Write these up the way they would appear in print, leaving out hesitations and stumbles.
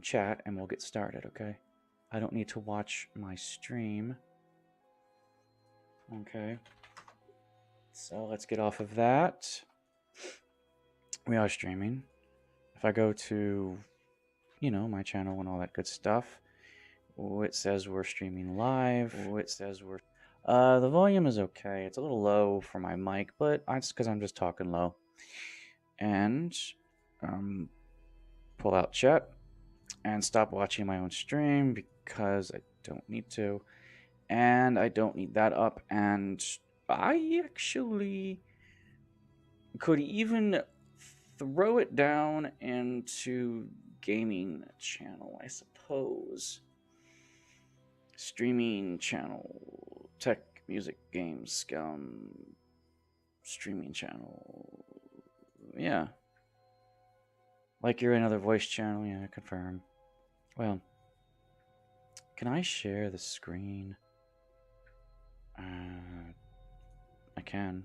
chat and we'll get started, okay? I don't need to watch my stream. Okay. So let's get off of that. We are streaming. If I go to, my channel and all that good stuff, it says we're streaming live. The volume is okay. It's a little low for my mic, but it's because I'm just talking low. And pull out chat and stop watching my own stream because I don't need to. And I don't need that up. And I actually could even throw it down into gaming channel, I suppose. Streaming channel, tech, music, games, scum, streaming channel. Yeah. Like you're another voice channel, yeah, confirm. Well, can I share the screen? I can.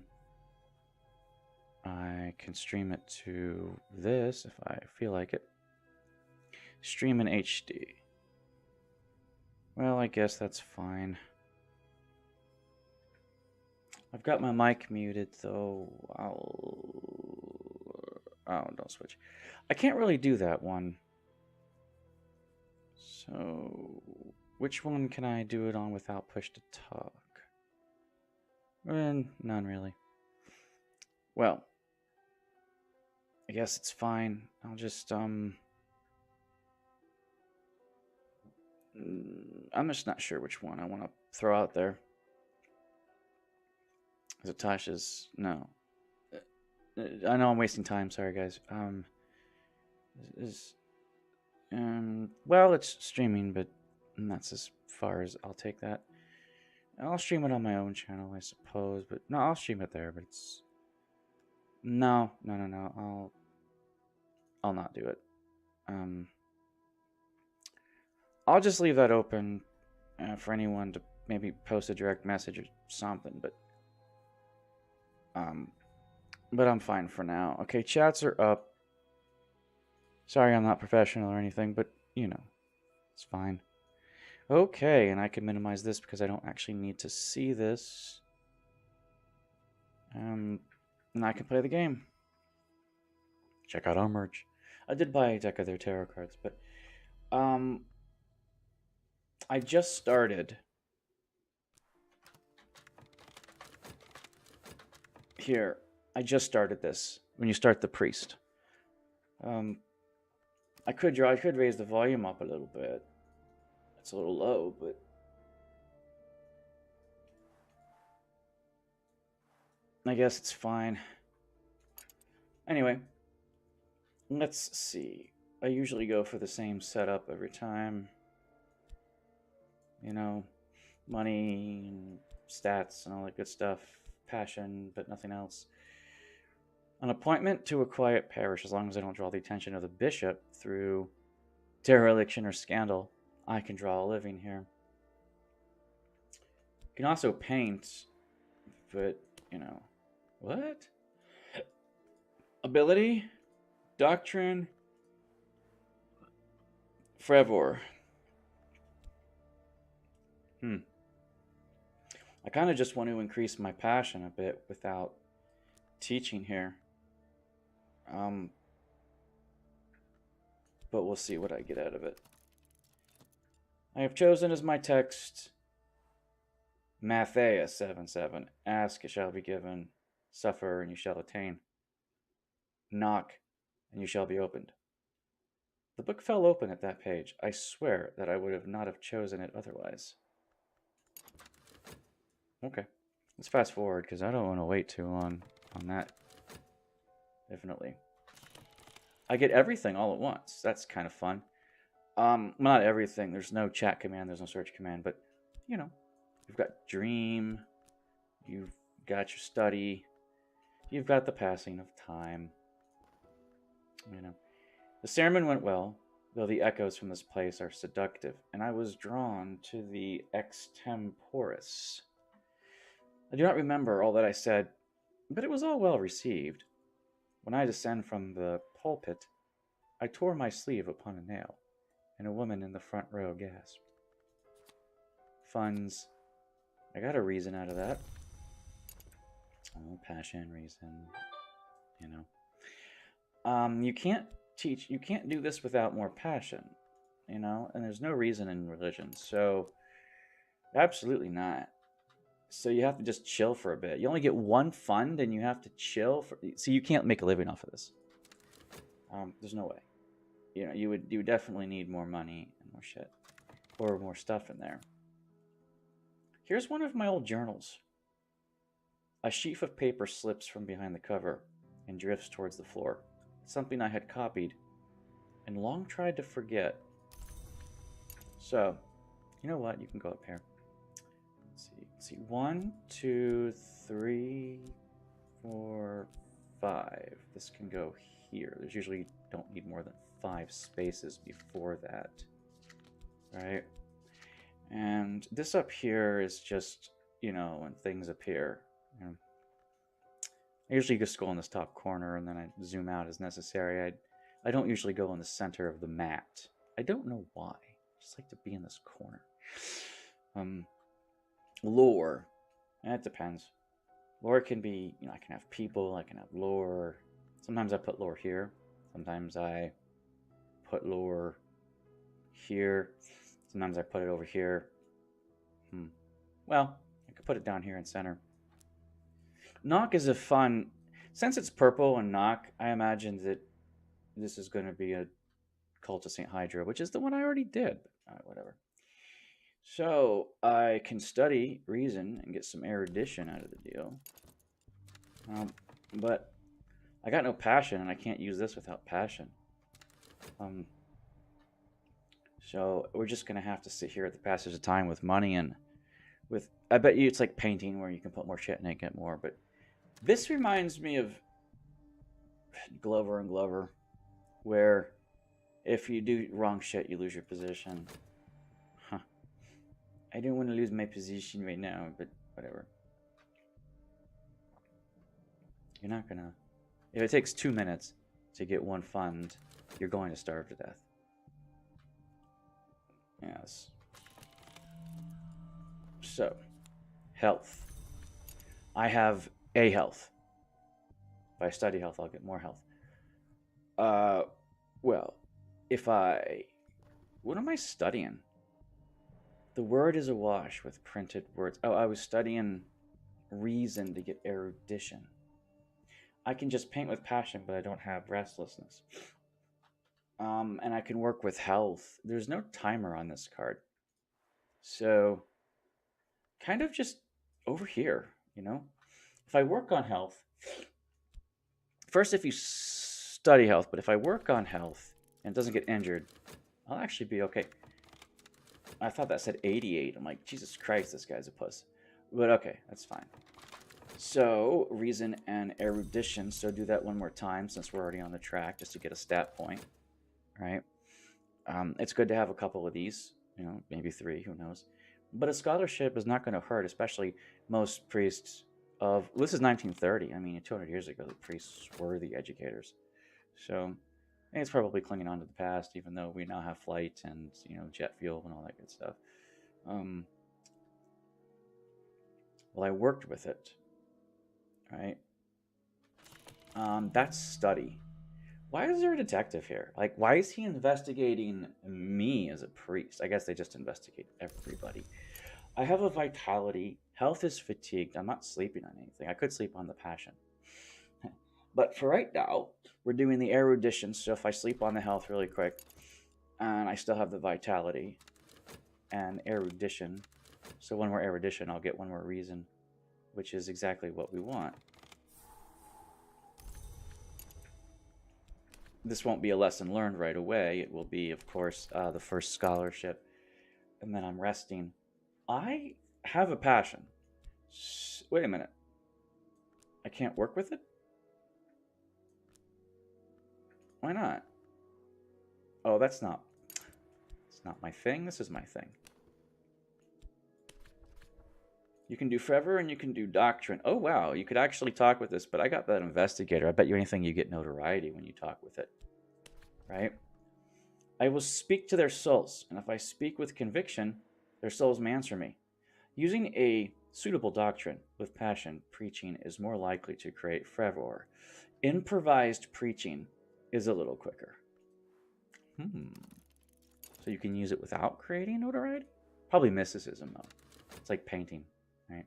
I can stream it to this if I feel like it. Stream in HD. Well, I guess that's fine. I've got my mic muted, though. Oh, don't switch. I can't really do that one. So, which one can I do it on without push to talk? None really. Well, I guess it's fine. I'll just, I'm just not sure which one I want to throw out there. Is it Tasha's? No. I know I'm wasting time. Sorry, guys. Well, it's streaming, but that's as far as I'll take that. I'll stream it on my own channel, I suppose, but no, I'll stream it there, but it's... No. I'll not do it. I'll just leave that open for anyone to maybe post a direct message or something, but I'm fine for now. Okay, chats are up. Sorry I'm not professional or anything, but, it's fine. Okay, and I can minimize this because I don't actually need to see this. And I can play the game. Check out our merch. I did buy a deck of their tarot cards, but I just started. Here, I just started this. When you start the priest. I could raise the volume up a little bit. It's a little low, but I guess it's fine. Anyway, let's see. I usually go for the same setup every time. Money, and stats, and all that good stuff. Passion, but nothing else. An appointment to a quiet parish, as long as I don't draw the attention of the bishop through dereliction or scandal. I can draw a living here. You can also paint, but, what? Ability, doctrine, fervor. I kind of just want to increase my passion a bit without teaching here. But we'll see what I get out of it. I have chosen as my text Matthew 7:7. Ask, it shall be given. Suffer, and you shall attain. Knock, and you shall be opened. The book fell open at that page. I swear that I would have not have chosen it otherwise. Okay, let's fast forward because I don't want to wait too long on that. Definitely. I get everything all at once. That's kind of fun. Not everything. There's no chat command. There's no search command. But, you've got dream. You've got your study. You've got the passing of time. The sermon went well, though the echoes from this place are seductive, and I was drawn to the extemporis. I do not remember all that I said, but it was all well received. When I descend from the pulpit, I tore my sleeve upon a nail, And a woman in the front row gasped. Funds. I got a reason out of that. Oh, passion, reason. You know. You can't do this without more passion. You know? And there's no reason in religion. So, absolutely not. So you have to just chill for a bit. You only get one fund and you have to chill for. So you can't make a living off of this. There's no way. You know, you would definitely need more money and more shit, or more stuff in there. Here's one of my old journals. A sheaf of paper slips from behind the cover and drifts towards the floor. Something I had copied and long tried to forget. So, you know what? You can go up here. Let's see. 1, 2, 3, 4, 5. This can go here. There's usually don't need more than 5 spaces before that. Right? And this up here is just, you know, when things appear. You know, I usually just go in this top corner and then I zoom out as necessary. I don't usually go in the center of the mat. I don't know why. I just like to be in this corner. Lore. That depends. Lore can be, you know, I can have people, I can have lore. Sometimes I put lore here. Sometimes I put lore here. Sometimes I put it over here. Well, I could put it down here in center. Knock is a fun... Since it's purple and knock, I imagine that this is going to be a Cult of St. Hydra, which is the one I already did. Whatever. So, I can study reason and get some erudition out of the deal. But I got no passion, and I can't use this without passion. So, we're just going to have to sit here at the passage of time with money and with... I bet you it's like painting where you can put more shit in it and get more, but this reminds me of Glover and Glover, where if you do wrong shit, you lose your position. I don't want to lose my position right now, but whatever. You're not gonna... If it takes 2 minutes to get one fund, you're going to starve to death. Yes. So, health. I have a health. If I study health, I'll get more health. Well, if I... What am I studying? The word is awash with printed words. Oh, I was studying reason to get erudition. I can just paint with passion, but I don't have restlessness. And I can work with health. There's no timer on this card. So, kind of just over here, you know? If I work on health... First, if you study health, but if I work on health and it doesn't get injured, I'll actually be okay. I thought that said 88. I'm like, Jesus Christ, this guy's a puss. But okay, that's fine. So, reason and erudition. So do that one more time since we're already on the track, just to get a stat point. Right? It's good to have a couple of these. You know, maybe 3, who knows. But a scholarship is not going to hurt, especially most priests of... This is 1930. I mean, 200 years ago, the priests were the educators. So... I think it's probably clinging on to the past, even though we now have flight and, you know, jet fuel and all that good stuff. Well, I worked with it, right? That's study. Why is there a detective here? Like, why is he investigating me as a priest? I guess they just investigate everybody. I have a vitality. Health is fatigued. I'm not sleeping on anything. I could sleep on the passion. But for right now, we're doing the erudition, so if I sleep on the health really quick, and I still have the vitality and erudition, so one more erudition, I'll get one more reason, which is exactly what we want. This won't be a lesson learned right away. It will be, of course, the first scholarship, and then I'm resting. I have a passion. Wait a minute. I can't work with it? Why not? Oh, it's not my thing. This is my thing. You can do forever and you can do doctrine. Oh, wow. You could actually talk with this, but I got that investigator. I bet you anything you get notoriety when you talk with it. Right? I will speak to their souls, and if I speak with conviction, their souls may answer me. Using a suitable doctrine with passion, preaching is more likely to create fervor. Improvised preaching is a little quicker. So you can use it without creating notoriety? Probably mysticism, though. It's like painting, right?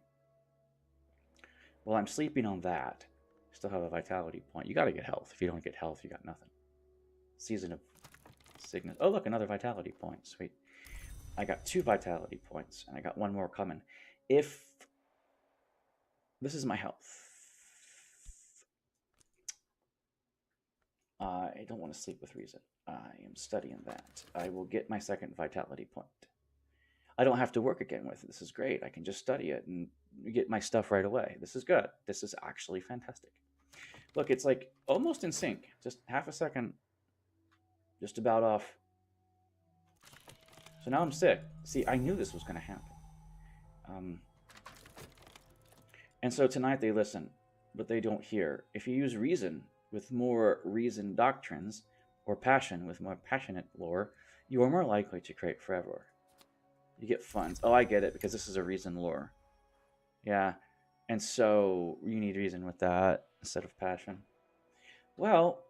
Well, I'm sleeping on that. Still have a vitality point. You got to get health. If you don't get health, you got nothing. Season of Sickness. Oh, look, another vitality point. Sweet. I got 2 vitality points, and I got 1 more coming. If this is my health, I don't want to sleep with reason. I am studying that. I will get my 2nd vitality point. I don't have to work again with it. This is great. I can just study it and get my stuff right away. This is good. This is actually fantastic. Look, it's like almost in sync. Just half a second. Just about off. So now I'm sick. See, I knew this was going to happen. And so tonight they listen, but they don't hear. If you use reason with more reasoned doctrines, or passion with more passionate lore, you are more likely to create fervor. You get funds. Oh, I get it, because this is a reason lore. Yeah, and so you need reason with that instead of passion. Well,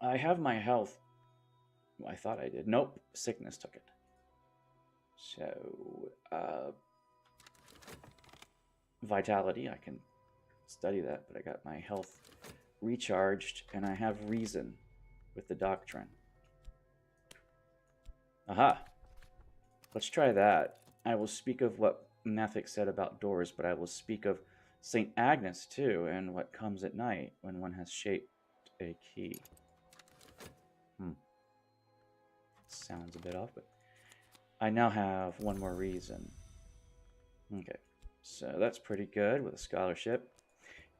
I have my health. I thought I did. Nope, sickness took it. So, vitality, I can study that, but I got my health recharged, and I have reason with the doctrine. Aha! Let's try that. I will speak of what Methic said about doors, but I will speak of St. Agnes, too, and what comes at night when one has shaped a key. Sounds a bit off, but I now have 1 more reason. Okay, so that's pretty good with a scholarship.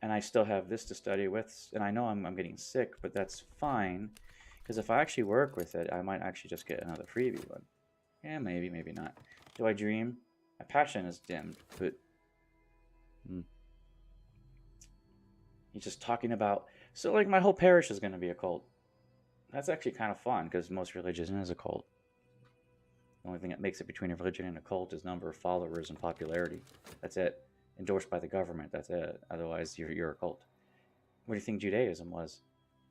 And I still have this to study with, and I know I'm getting sick, but that's fine, because if I actually work with it, I might actually just get another freebie one. Yeah, maybe, maybe not. Do I dream? My passion is dimmed, but he's just talking about, so like my whole parish is going to be a cult. That's actually kind of fun, because most religion is a cult. The only thing that makes it between a religion and a cult is number of followers and popularity. That's it. Endorsed by the government, that's it. Otherwise, you're a cult. What do you think Judaism was?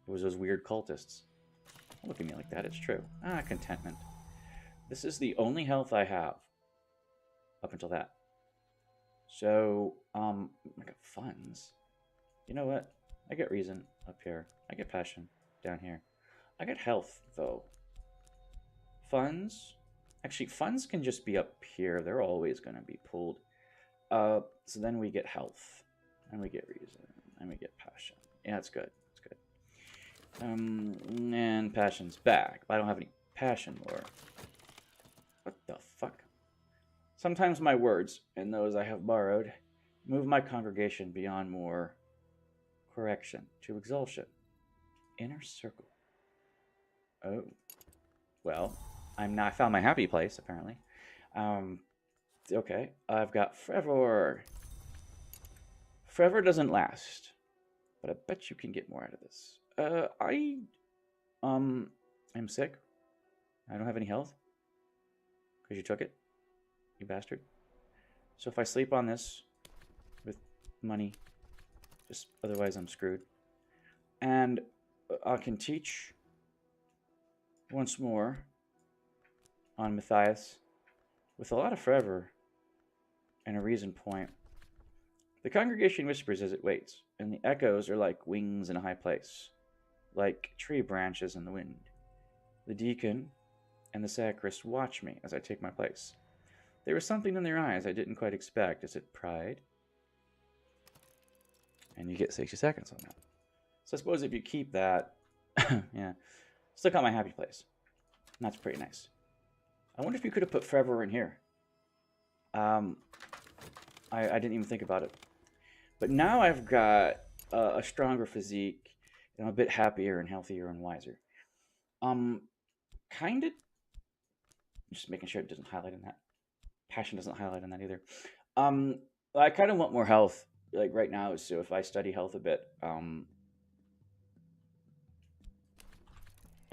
It was those weird cultists. Don't look at me like that, it's true. Contentment. This is the only health I have. Up until that. So, I got funds. You know what? I get reason up here. I get passion down here. I get health, though. Funds? Actually, funds can just be up here. They're always going to be pulled. So then we get health, and we get reason, and we get passion. Yeah, it's good. It's good. And passion's back, but I don't have any passion lore. What the fuck? Sometimes my words, and those I have borrowed, move my congregation beyond more correction to exultation. Inner circle. Oh. Well, I found my happy place, apparently. Okay, I've got fervor. Fervor doesn't last, but I bet you can get more out of this. I'm sick. I don't have any health. Because you took it, you bastard. So if I sleep on this with money, just otherwise I'm screwed. And I can teach once more on Matthias with a lot of fervor and a reason point. The congregation whispers as it waits, and the echoes are like wings in a high place, like tree branches in the wind. The deacon and the sacrist watch me as I take my place. There was something in their eyes I didn't quite expect. Is it pride? And you get 60 seconds on that. So I suppose if you keep that, yeah, still got my happy place. And that's pretty nice. I wonder if you could have put fervor in here. I didn't even think about it. But now I've got a stronger physique, and I'm a bit happier and healthier and wiser. Kind of, just making sure it doesn't highlight in that. Passion doesn't highlight in that either. I kind of want more health, like right now, so if I study health a bit,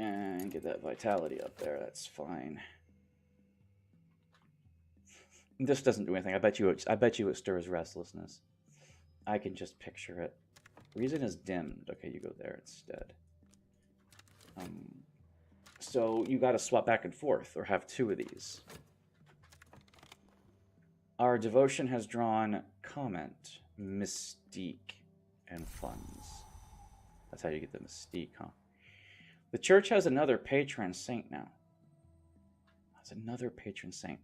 And get that vitality up there. That's fine. This doesn't do anything. I bet you it stirs restlessness. I can just picture it. Reason is dimmed. Okay, you go there instead. So you got to swap back and forth, or have two of these. Our devotion has drawn comment, mystique, and funds. That's how you get the mystique, huh? The church has another patron saint now. That's another patron saint.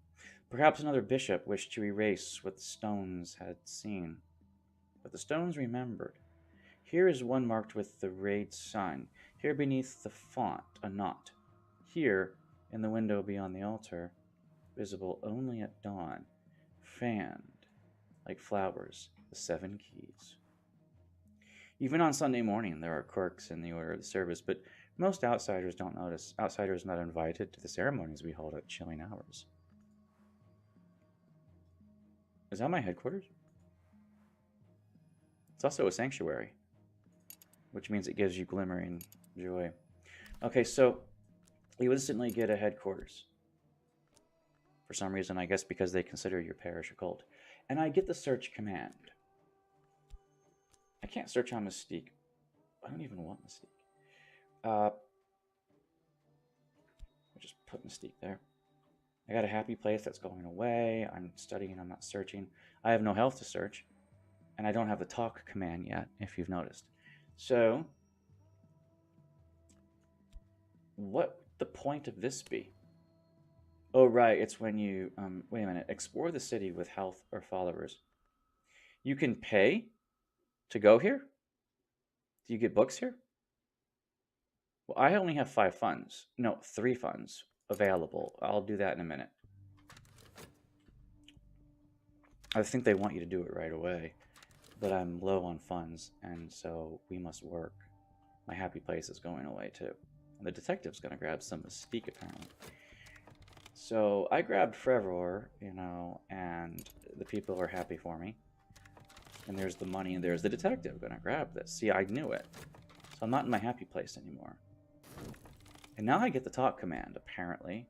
Perhaps another bishop wished to erase what the stones had seen. But the stones remembered. Here is one marked with the rayed sun. Here beneath the font, a knot. Here, in the window beyond the altar, visible only at dawn, fanned like flowers, the 7 keys. Even on Sunday morning, there are quirks in the order of the service, but most outsiders don't notice. Outsiders not invited to the ceremonies we hold at chilling hours. Is that my headquarters? It's also a sanctuary, which means it gives you glimmering joy. Okay, so you instantly get a headquarters. For some reason, I guess because they consider your parish a cult. And I get the search command. I can't search on Mystique. I don't even want Mystique. I'll just put Mystique there. I got a happy place that's going away. I'm studying, I'm not searching. I have no health to search. And I don't have the talk command yet, if you've noticed. So, what would the point of this be? Oh, right, it's when you, wait a minute, explore the city with health or followers. You can pay to go here? Do you get books here? Well, I only have 5 funds. No, 3 funds available. I'll do that in a minute. I think they want you to do it right away, but I'm low on funds, and so we must work. My happy place is going away, too. And the detective's going to grab some Mystique, apparently. So I grabbed Frevor, you know, and the people are happy for me. And there's the money, and there's the detective going to grab this. See, I knew it. So I'm not in my happy place anymore. And now I get the talk command, apparently.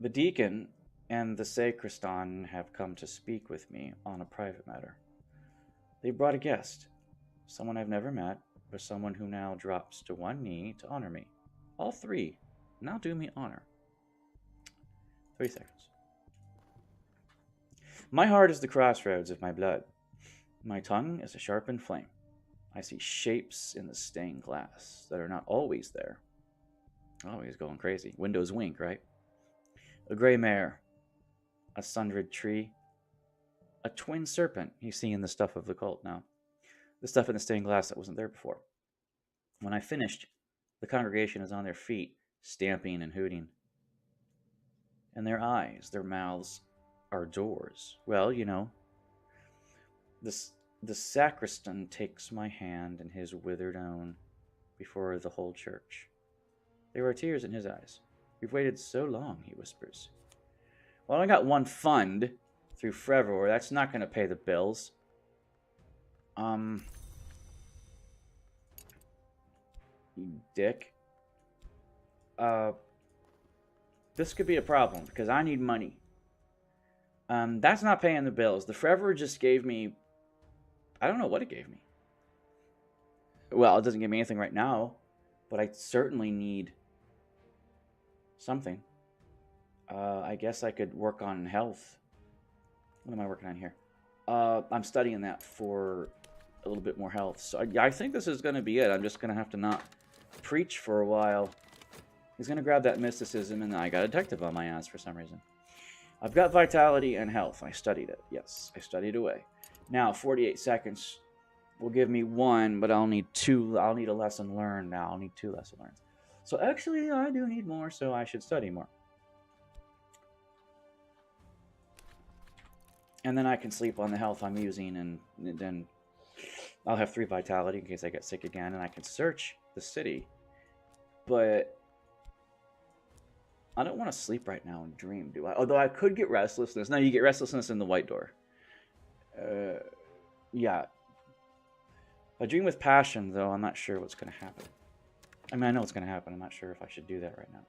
The deacon and the sacristan have come to speak with me on a private matter. They brought a guest, someone I've never met, but someone who now drops to one knee to honor me. All 3 now do me honor. 3 seconds. My heart is the crossroads of my blood. My tongue is a sharpened flame. I see shapes in the stained glass that are not always there. Always going crazy. Windows wink, right? A gray mare, a sundered tree, a twin serpent. He's seeing the stuff of the cult now. The stuff in the stained glass that wasn't there before. When I finished, the congregation is on their feet, stamping and hooting. And their eyes, their mouths, are doors. Well, you know, the sacristan takes my hand in his withered own before the whole church. There are tears in his eyes. We've waited so long, he whispers. Well, I got 1 fund through Frevor. That's not going to pay the bills. You dick. This could be a problem because I need money. That's not paying the bills. The Frevor just gave me, I don't know what it gave me. Well, it doesn't give me anything right now, but I certainly need something. I guess I could work on health. What am I working on here? I'm studying that for a little bit more health. So I think this is going to be it. I'm just going to have to not preach for a while. He's going to grab that mysticism, and I got a detective on my ass for some reason. I've got vitality and health. I studied it. Yes, I studied away. Now, 48 seconds will give me 1, but I'll need 2. I'll need a lesson learned now. I'll need 2 lesson learns. So actually, I do need more, so I should study more. And then I can sleep on the health I'm using, and then I'll have 3 vitality in case I get sick again, and I can search the city. But I don't want to sleep right now and dream, do I? Although I could get restlessness. No, you get restlessness in the white door. Yeah. If I dream with passion, though, I'm not sure what's going to happen. I mean, I know what's going to happen. I'm not sure if I should do that right now.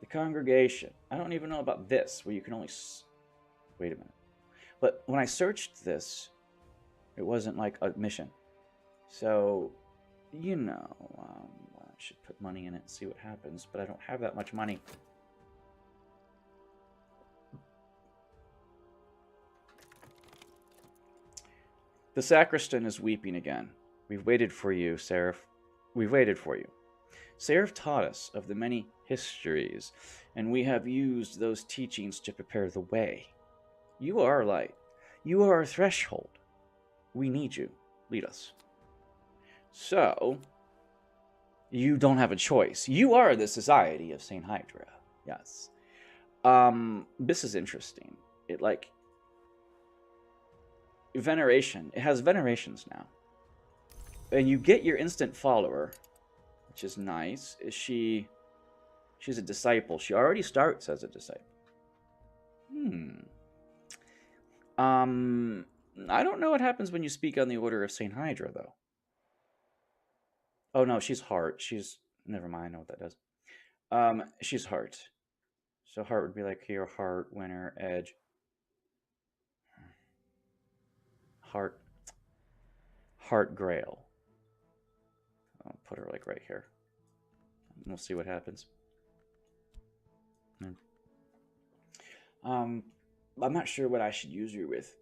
The congregation. I don't even know about this, where you can only... Wait a minute. But when I searched this, it wasn't like a mission. So, you know, I should put money in it and see what happens, but I don't have that much money. The sacristan is weeping again. We've waited for you, Seraph. We've waited for you. Seraph taught us of the many histories, and we have used those teachings to prepare the way. You are our light. You are our threshold. We need you. Lead us. So, you don't have a choice. You are the Society of St. Hydra. Yes. This is interesting. It, like... Veneration. It has venerations now. And you get your instant follower, which is nice. She's a disciple. She already starts as a disciple. I don't know what happens when you speak on the Order of St. Hydra, though. Oh, no, she's heart. Never mind, I know what that does. She's heart. So heart would be like here, heart, winner, edge. Heart grail. I'll put her like right here. We'll see what happens. I'm not sure what I should use her with,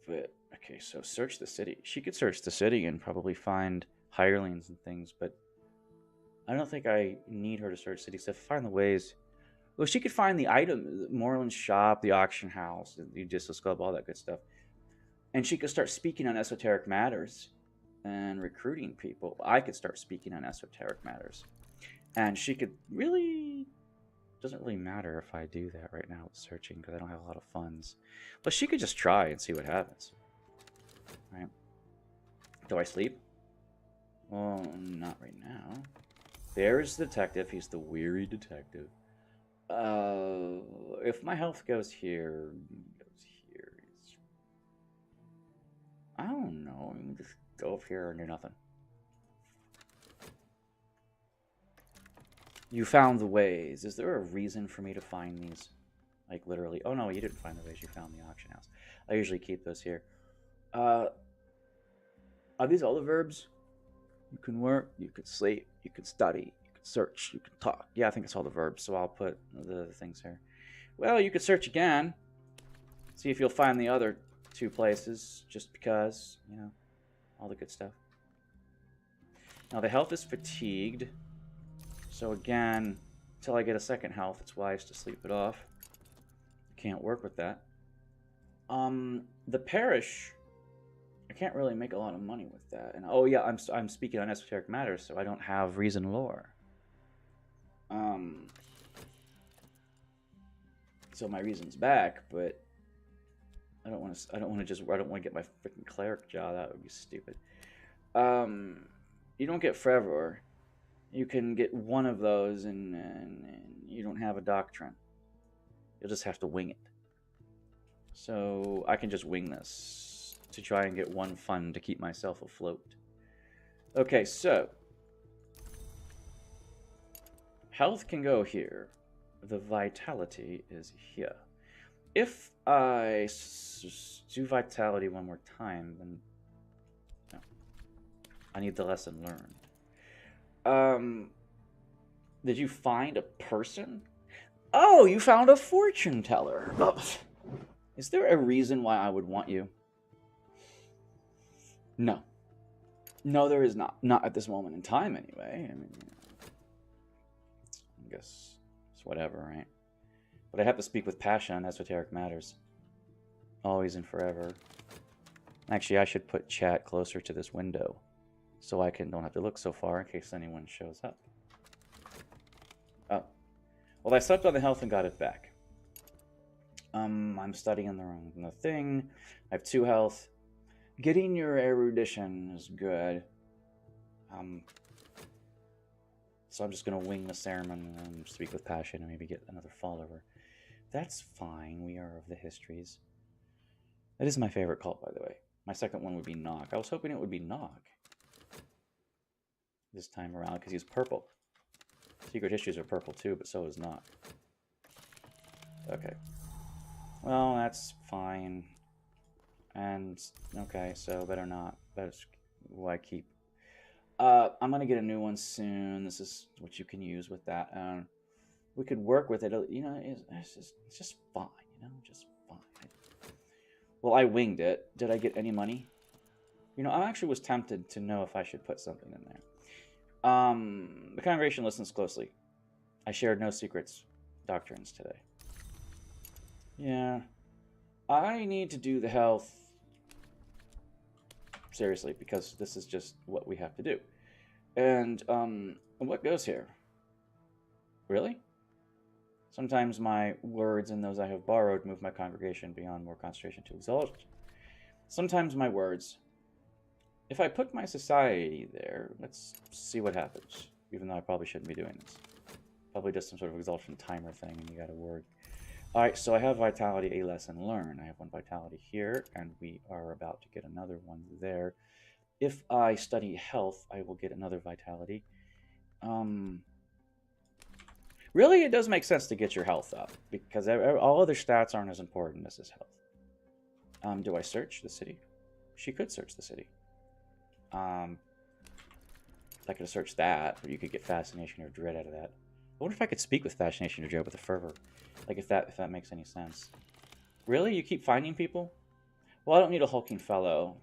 but okay, so search the city. She could search the city and probably find hirelings and things, but I don't think I need her to search city stuff. Find the ways. Well, she could find the item, Moreland's shop, the auction house, the Odysseus Club, all that good stuff. And she could start speaking on esoteric matters and recruiting people. I could start speaking on esoteric matters. And she could really... Doesn't really matter if I do that right now with searching because I don't have a lot of funds. But she could just try and see what happens. Right? Do I sleep? Well, not right now. There's the detective. He's the weary detective. If my health goes here... I don't know. We can just go up here and do nothing. You found the ways. Is there a reason for me to find these? Like, literally. Oh, no, you didn't find the ways. You found the auction house. I usually keep those here. Are these all the verbs? You can work, you can sleep, you can study, you can search, you can talk. Yeah, I think it's all the verbs, so I'll put the things here. Well, you could search again. See if you'll find the other 2 places, just because, you know, all the good stuff. Now, the health is fatigued. So again, until I get a second health, it's wise to sleep it off. Can't work with that. The parish, I can't really make a lot of money with that. And oh yeah, I'm speaking on esoteric matters, so I don't have reason lore. So my reason's back, but I don't want to get my freaking cleric job. That would be stupid. You don't get Fervor. You can get one of those, and you don't have a doctrine. You'll just have to wing it. So I can just wing this to try and get 1 fund to keep myself afloat. Okay, so health can go here. The vitality is here. If I do vitality 1 more time, then no. I need the lesson learned. Did you find a person? Oh, you found a fortune teller. Oh. Is there a reason why I would want you? No. No, there is not. Not at this moment in time, anyway. I mean, I guess it's whatever, right? But I have to speak with passion on esoteric matters. Always and forever. Actually, I should put chat closer to this window, so I don't have to look so far in case anyone shows up. Oh. Well, I slept on the health and got it back. I'm studying the wrong thing. I have 2 health. Getting your erudition is good. So I'm just going to wing the ceremony and speak with passion and maybe get another follower. That's fine. We are of the histories. That is my favorite cult, by the way. My second one would be Knock. I was hoping it would be Knock. this time around because he's purple. Secret Histories are purple too, but so is not. Okay. Well, that's fine. And, okay, so better not. Better, why keep? I'm going to get a new one soon. This is what you can use with that. We could work with it. You know, it's just fine. You know, just fine. Well, I winged it. Did I get any money? You know, I actually was tempted to know if I should put something in there. The congregation listens closely. I shared no secrets doctrines today. Yeah. I need to do the health seriously because this is just what we have to do. And what goes here? Really? Sometimes my words and those I have borrowed move my congregation beyond more concentration to exalt. Sometimes my words. If I put my society there, let's see what happens. Even though I probably shouldn't be doing this. Probably just some sort of exaltation timer thing and you gotta work. Alright, so I have vitality, a lesson learned. I have one vitality here, and we are about to get another one there. If I study health, I will get another vitality. Really, it does make sense to get your health up, because all other stats aren't as important as his health. Do I search the city? She could search the city. I could search that, or you could get fascination or dread out of that. I wonder if I could speak with fascination or dread with a fervor. Like, if that makes any sense. Really? You keep finding people? Well, I don't need a hulking fellow.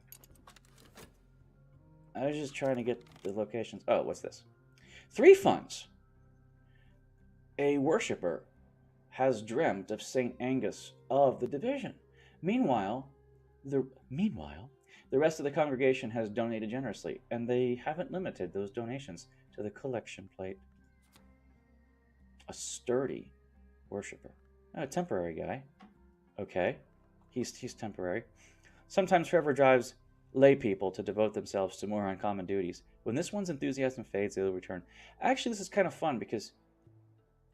I was just trying to get the locations. Oh, what's this? 3 funds. A worshipper has dreamt of St. Angus of the division. Meanwhile, the rest of the congregation has donated generously, and they haven't limited those donations to the collection plate. A sturdy worshipper. Oh, a temporary guy. Okay. He's temporary. Sometimes Trevor drives lay people to devote themselves to more uncommon duties. When this one's enthusiasm fades, they'll return. Actually, this is kind of fun because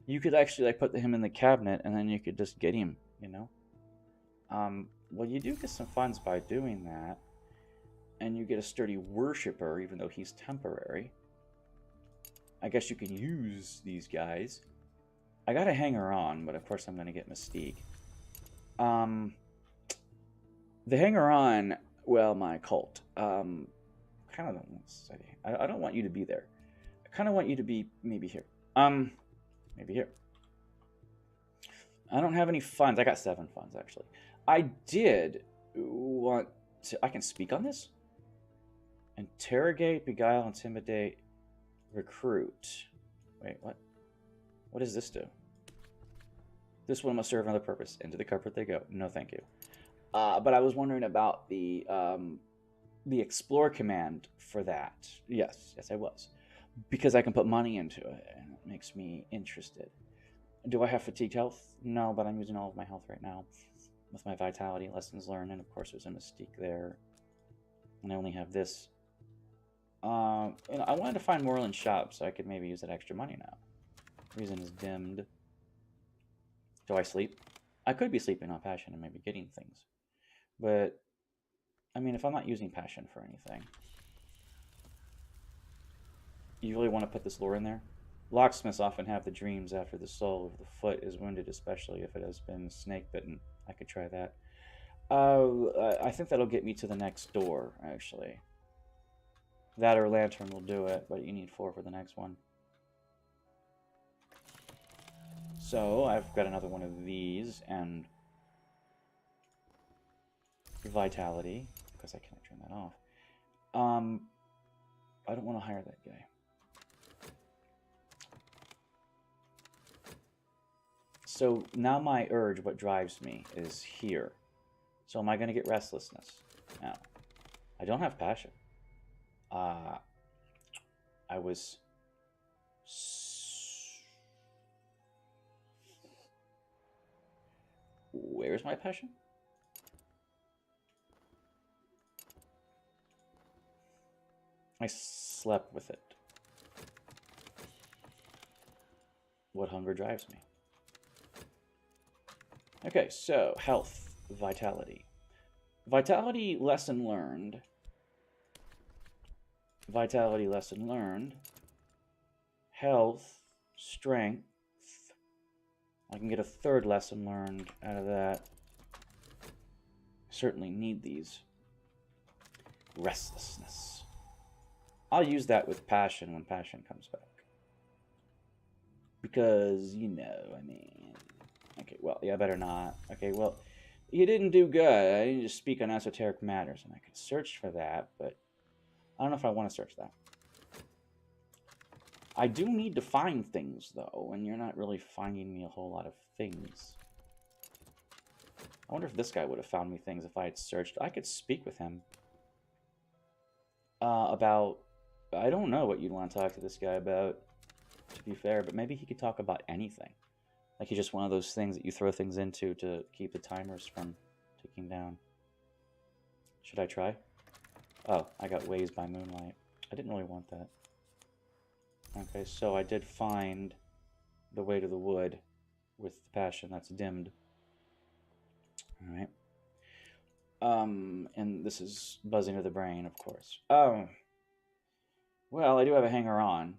you could actually like put him in the cabinet and then you could just get him, you know? Well, you do get some funds by doing that. And you get a sturdy worshipper, even though he's temporary. I guess you can use these guys. I got a hanger-on, but of course I'm going to get Mystique. The hanger-on, well, my cult. Kind of don't say. I don't want you to be there. I kind of want you to be maybe here. Maybe here. I don't have any funds. I got 7 funds, actually. I did want to... I can speak on this? Interrogate, beguile, intimidate, recruit. Wait, what? What does this do? This one must serve another purpose. Into the cupboard they go. No, thank you. But I was wondering about the explore command for that. Yes, I was. Because I can put money into it, and it makes me interested. Do I have fatigued health? No, but I'm using all of my health right now. With my vitality, lessons learned, and of course there's a mystique there. And I only have this. I wanted to find Moreland shop, so I could maybe use that extra money now. Reason is dimmed. Do I sleep? I could be sleeping on passion and maybe getting things. But, I mean, if I'm not using passion for anything. You really want to put this lore in there? Locksmiths often have the dreams after the sole of the foot is wounded, especially if it has been snake bitten. I could try that. I think that'll get me to the next door, actually. That or lantern will do it, but you need 4 for the next one. So, I've got another one of these, and vitality, because I can't turn that off. I don't want to hire that guy. So, now my urge, what drives me, is here. So, am I going to get restlessness? No. I don't have passion. I was... Where's my passion? I slept with it. What hunger drives me? Okay, so health, vitality. Vitality lesson learned. Vitality lesson learned. Health, strength. I can get a third lesson learned out of that. Certainly need these. Restlessness. I'll use that with passion when passion comes back. Because, you know, I mean... Okay, well, yeah, better not. Okay, well, you didn't do good. I didn't just speak on esoteric matters, and I could search for that, but I don't know if I want to search that. I do need to find things, though, and you're not really finding me a whole lot of things. I wonder if this guy would have found me things if I had searched. I could speak with him about... I don't know what you'd want to talk to this guy about, to be fair, but maybe he could talk about anything. Like he's just one of those things that you throw things into to keep the timers from ticking down. Should I try? Oh, I got Ways by Moonlight. I didn't really want that. Okay, so I did find the way to the wood with the passion that's dimmed. Alright. And this is buzzing of the brain, of course. Well, I do have a hanger-on.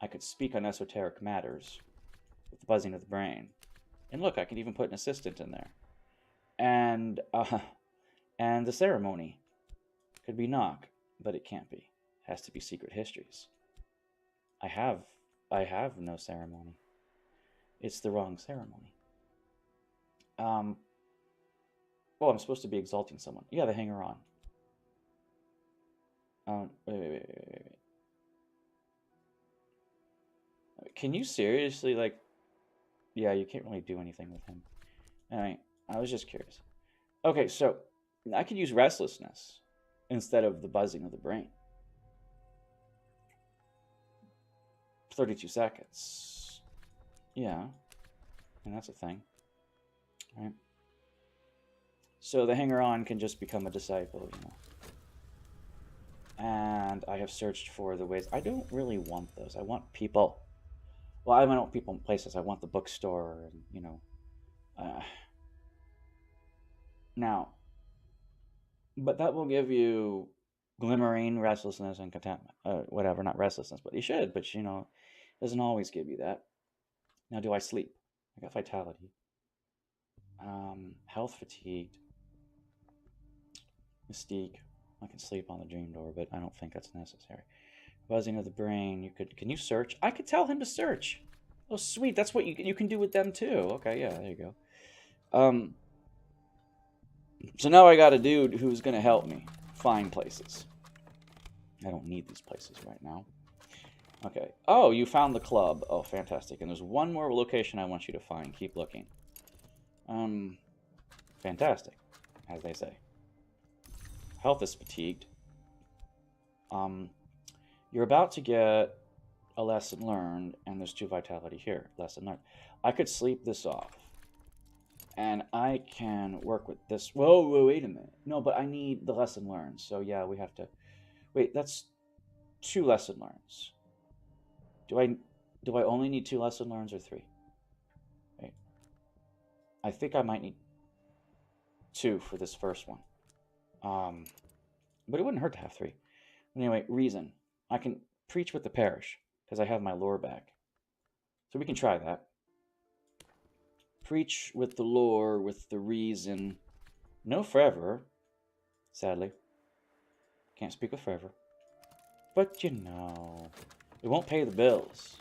I could speak on esoteric matters with the buzzing of the brain. And look, I can even put an assistant in there. And the ceremony could be knock, but it can't be. It has to be secret histories. I have no ceremony. It's the wrong ceremony. Well, I'm supposed to be exalting someone. Yeah, the hanger-on. Wait. Can you seriously, like... Yeah, you can't really do anything with him. Alright, I was just curious. Okay, so I could use restlessness instead of the buzzing of the brain. 32 seconds. Yeah, and that's a thing. Alright. So the hanger-on can just become a disciple, you know. And I have searched for the ways. I don't really want those. I want people. Well, I don't want people in places. I want the bookstore and, you know. Now, but that will give you glimmering, restlessness, and contentment. Whatever, not restlessness, but you should. But, you know, it doesn't always give you that. Now, do I sleep? I got vitality. Health fatigued. Mystique. I can sleep on the dream door, but I don't think that's necessary. Buzzing of the brain. Can you search? I could tell him to search. Oh, sweet. That's what you can do with them too. Okay, yeah, there you go. So now I got a dude who's gonna help me find places. I don't need these places right now. Okay. Oh, you found the club. Oh, fantastic. And there's one more location I want you to find. Keep looking. Fantastic, as they say. Health is fatigued. You're about to get a lesson learned, and there's 2 vitality here. Lesson learned. I could sleep this off, and I can work with this. Whoa, wait a minute. No, but I need the lesson learned. So yeah, we have to. Wait, that's 2 lesson learns. Do I only need 2 lesson learns or 3? Wait. I think I might need 2 for this first one. But it wouldn't hurt to have 3. Anyway, reason. I can preach with the parish, because I have my lore back. So we can try that. Preach with the lore, with the reason. No forever, sadly. Can't speak with forever. But, you know, it won't pay the bills.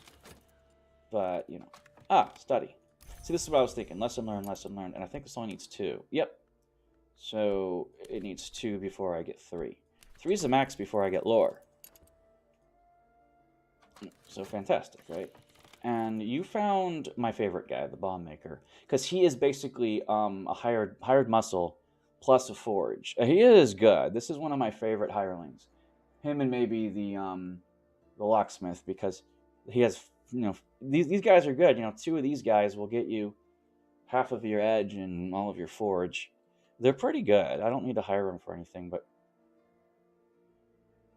But, you know. Study. See, this is what I was thinking. Lesson learned, and I think this only needs 2. Yep. So it needs 2 before I get 3. 3 is the max before I get lore. So fantastic, right? And you found my favorite guy, the bomb maker, because he is basically a hired muscle plus a forge. He is good. This is one of my favorite hirelings. Him and maybe the locksmith, because he has, you know, these guys are good. You know, 2 of these guys will get you half of your edge and all of your forge. They're pretty good. I don't need to hire him for anything, but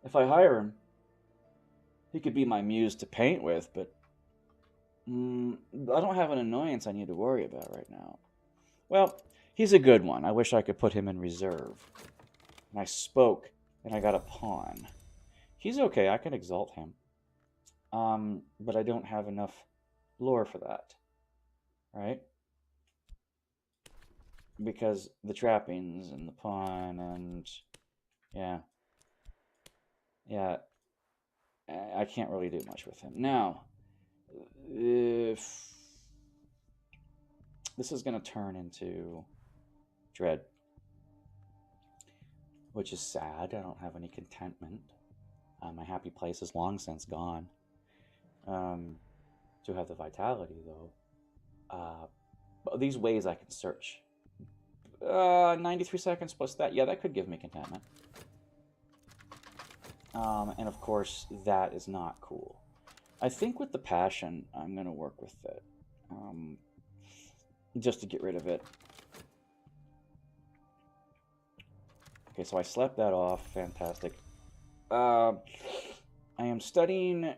if I hire him, he could be my muse to paint with, but I don't have an annoyance I need to worry about right now. Well, he's a good one. I wish I could put him in reserve. And I spoke, and I got a pawn. He's okay. I can exalt him. But I don't have enough lore for that, right? Because the trappings and the pawn and yeah, yeah, I can't really do much with him. Now, if this is going to turn into dread, which is sad. I don't have any contentment. My happy place is long since gone. To have the vitality, though. But these ways I can search. 93 seconds plus that. Yeah, that could give me contentment. And of course, that is not cool. I think with the passion, I'm going to work with it. Just to get rid of it. Okay, so I slept that off. Fantastic. I am studying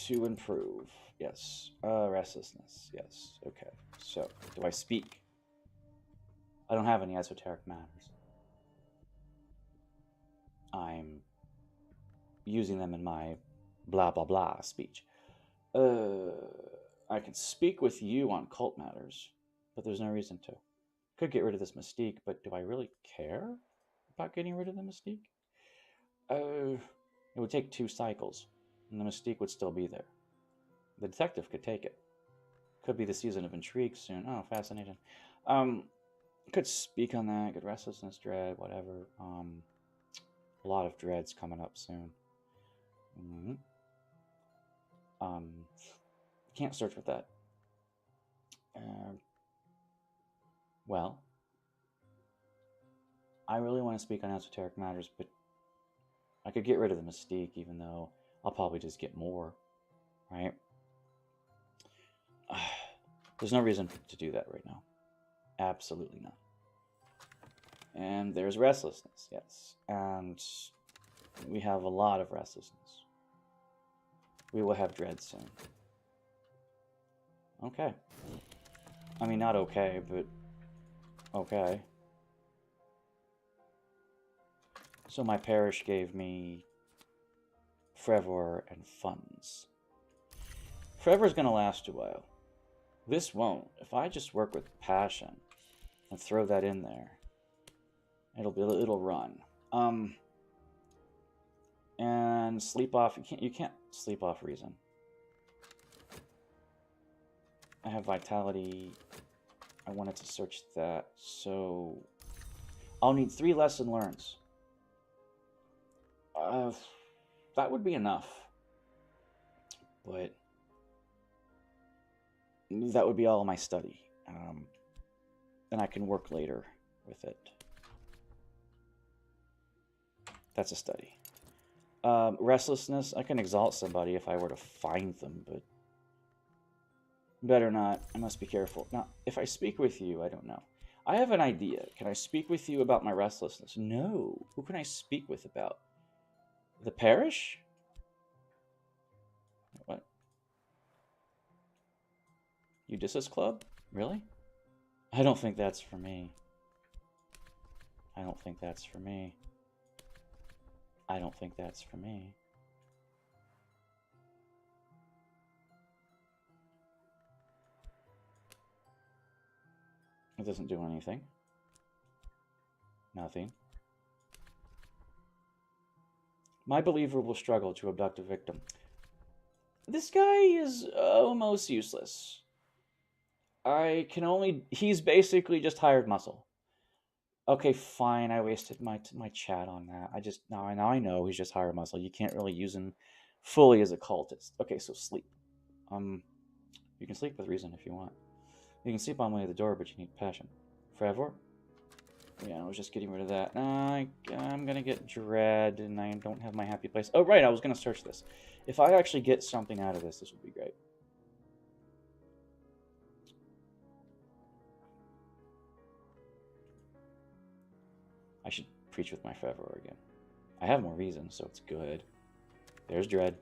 to improve. Yes. Restlessness. Yes. Okay. So, do I speak? I don't have any esoteric matters. I'm using them in my blah blah blah speech. I can speak with you on cult matters, but there's no reason to. Could get rid of this mystique, but do I really care about getting rid of the mystique? It would take 2 cycles, and the mystique would still be there. The detective could take it. Could be the season of intrigue soon. Oh, fascinating. Could speak on that. Good restlessness, dread, whatever. A lot of dreads coming up soon. Can't search with that. Well, I really want to speak on esoteric matters, but I could get rid of the mystique, even though I'll probably just get more, right? There's no reason to do that right now. Absolutely not. And there's restlessness, yes. And we have a lot of restlessness. We will have dread soon. Okay. I mean, not okay, but okay. So my parish gave me Fervor and funds. Forever's going to last a while. This won't. If I just work with passion and throw that in there, it'll run. And sleep off. You can't sleep off reason. I have vitality. I wanted to search that, so I'll need 3 lesson learns. That would be enough, but that would be all of my study, and I can work later with it. That's a study. Restlessness, I can exalt somebody if I were to find them, but better not. I must be careful. Now, if I speak with you, I don't know. I have an idea. Can I speak with you about my restlessness? No. Who can I speak with about? The parish? What? Ulysses Club? Really? I don't think that's for me. I don't think that's for me. I don't think that's for me. It doesn't do anything. Nothing. My believer will struggle to abduct a victim. This guy is almost useless. He's basically just hired muscle. Okay, fine, I wasted my chat on that. Now I know he's just hired muscle. You can't really use him fully as a cultist. Okay, so sleep. You can sleep with reason if you want. You can sleep on the way to the door, but you need passion. Forever? Yeah, I was just getting rid of that. I'm gonna get dread, and I don't have my happy place. Oh, right, I was gonna search this. If I actually get something out of this would be great. I should preach with my fervor again. I have more reason, so it's good. There's dread.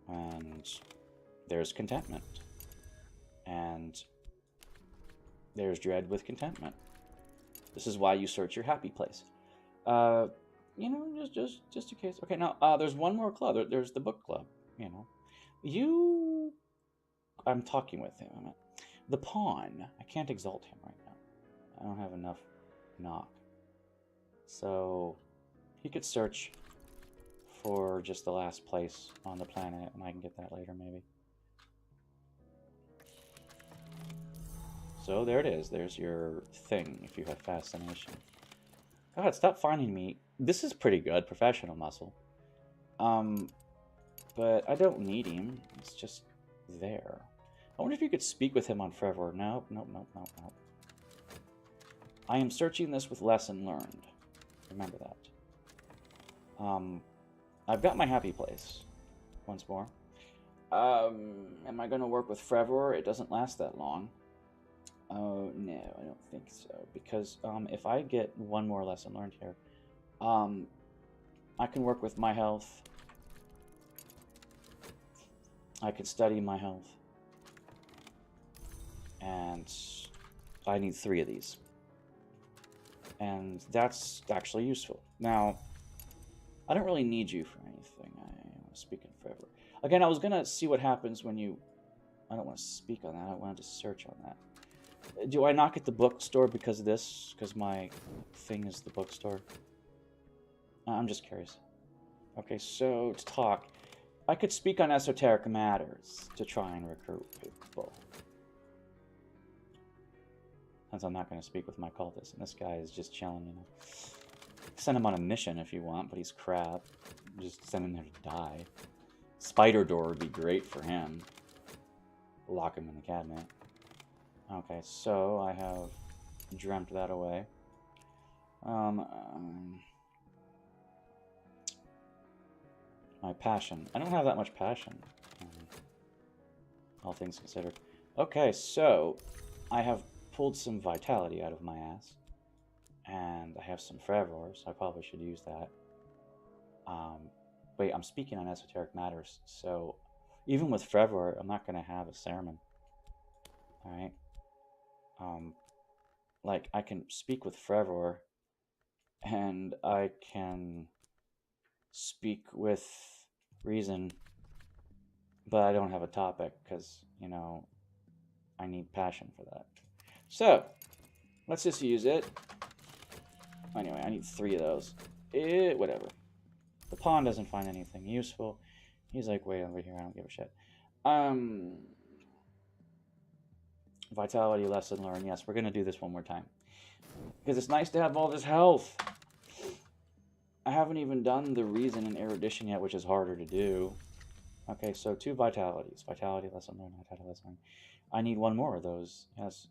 And there's contentment. And there's dread with contentment. This is why you search your happy place. you know, just in case. Okay, now there's one more club. There's the book club. You know, I'm talking with him. The pawn. I can't exalt him right now. I don't have enough knock. So he could search for just the last place on the planet, and I can get that later, maybe. So there it is. There's your thing if you have fascination. God, stop finding me. This is pretty good, professional muscle. But I don't need him. It's just there. I wonder if you could speak with him on Fervor. Nope. I am searching this with lesson learned. Remember that. I've got my happy place. Once more. Am I going to work with Fervor? It doesn't last that long. Oh, no, I don't think so. Because if I get one more lesson learned here, I can work with my health. I can study my health. And I need 3 of these. And that's actually useful. Now, I don't really need you for anything. I want to speak in Fervor. Again, I was going to see what happens when you... I don't want to speak on that. I wanted to search on that. Do I not get the bookstore because of this? Because my thing is the bookstore? I'm just curious. Okay, so to talk, I could speak on esoteric matters to try and recruit people. Since I'm not going to speak with my cultist, and this guy is just chilling, you know. Send him on a mission if you want, but he's crap. Just send him there to die. Spider door would be great for him. Lock him in the cabinet. Okay, so I have dreamt that away. My passion. I don't have that much passion. All things considered. Okay, so I have pulled some vitality out of my ass. And I have some Fervor, so I probably should use that. Wait, I'm speaking on esoteric matters, so even with Fervor, I'm not going to have a sermon. Alright? Like, I can speak with Fervor, and I can speak with reason, but I don't have a topic, because, you know, I need passion for that. So, let's just use it. Anyway, I need 3 of those. Whatever. The pawn doesn't find anything useful. He's like, way over here, I don't give a shit. Vitality lesson learned. Yes, we're going to do this one more time. Because it's nice to have all this health. I haven't even done the reason and erudition yet, which is harder to do. Okay, so 2 vitalities. Vitality lesson learned, vitality lesson learned. I need 1 more of those. Yes.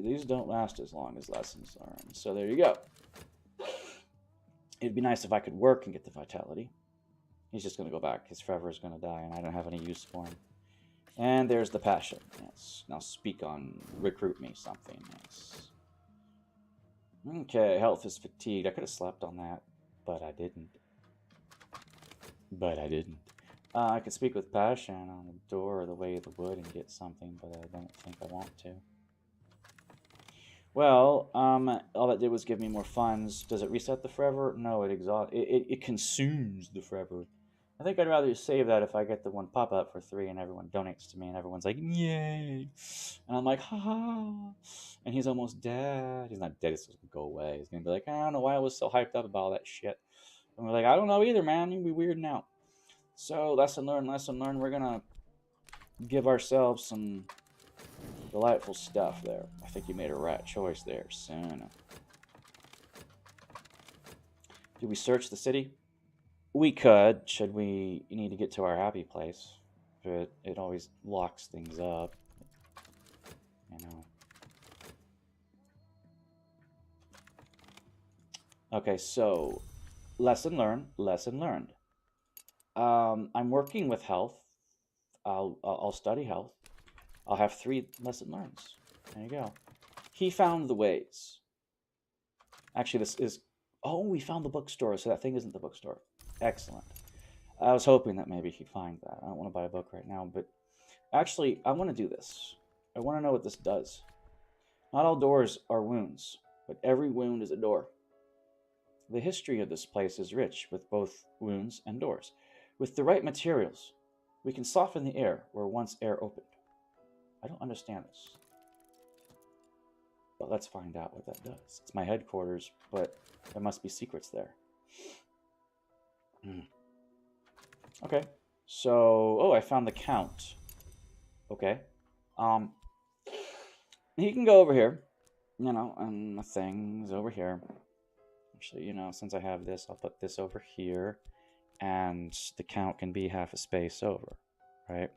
These don't last as long as lessons learned. So there you go. It'd be nice if I could work and get the vitality. He's just going to go back. His Fervor is going to die, and I don't have any use for him. And there's the passion. Yes. Now speak on recruit me something. Yes. Okay, health is fatigued. I could have slept on that, but I didn't. I could speak with passion on the door or the way of the wood and get something, but I don't think I want to. Well, all that did was give me more funds. Does it reset the Fervor? No, it consumes the Fervor. I think I'd rather save that if I get the 1 pop-up for 3 and everyone donates to me and everyone's like, yay! And I'm like, haha! And he's almost dead. He's not dead, he's just gonna go away. He's gonna be like, I don't know why I was so hyped up about all that shit. And we're like, I don't know either, man. You'd be weirding out. So, lesson learned. We're gonna give ourselves some delightful stuff there. I think you made a right choice there, son. Do we search the city? We could, should we need to get to our happy place. But it always locks things up. You know. Okay, so lesson learned. I'm working with health. I'll study health. I'll have 3 lesson learns. There you go. He found the ways. Actually, this is... Oh, we found the bookstore, so that thing isn't the bookstore. Excellent. I was hoping that maybe he'd find that. I don't want to buy a book right now, but... Actually, I want to do this. I want to know what this does. Not all doors are wounds, but every wound is a door. The history of this place is rich with both wounds and doors. With the right materials, we can soften the air where once air opened. I don't understand this. But let's find out what that does. It's my headquarters, but there must be secrets there. Okay. So, oh, I found the count. Okay. He can go over here, and the thing's over here. Actually, since I have this, I'll put this over here, and the count can be half a space over, right?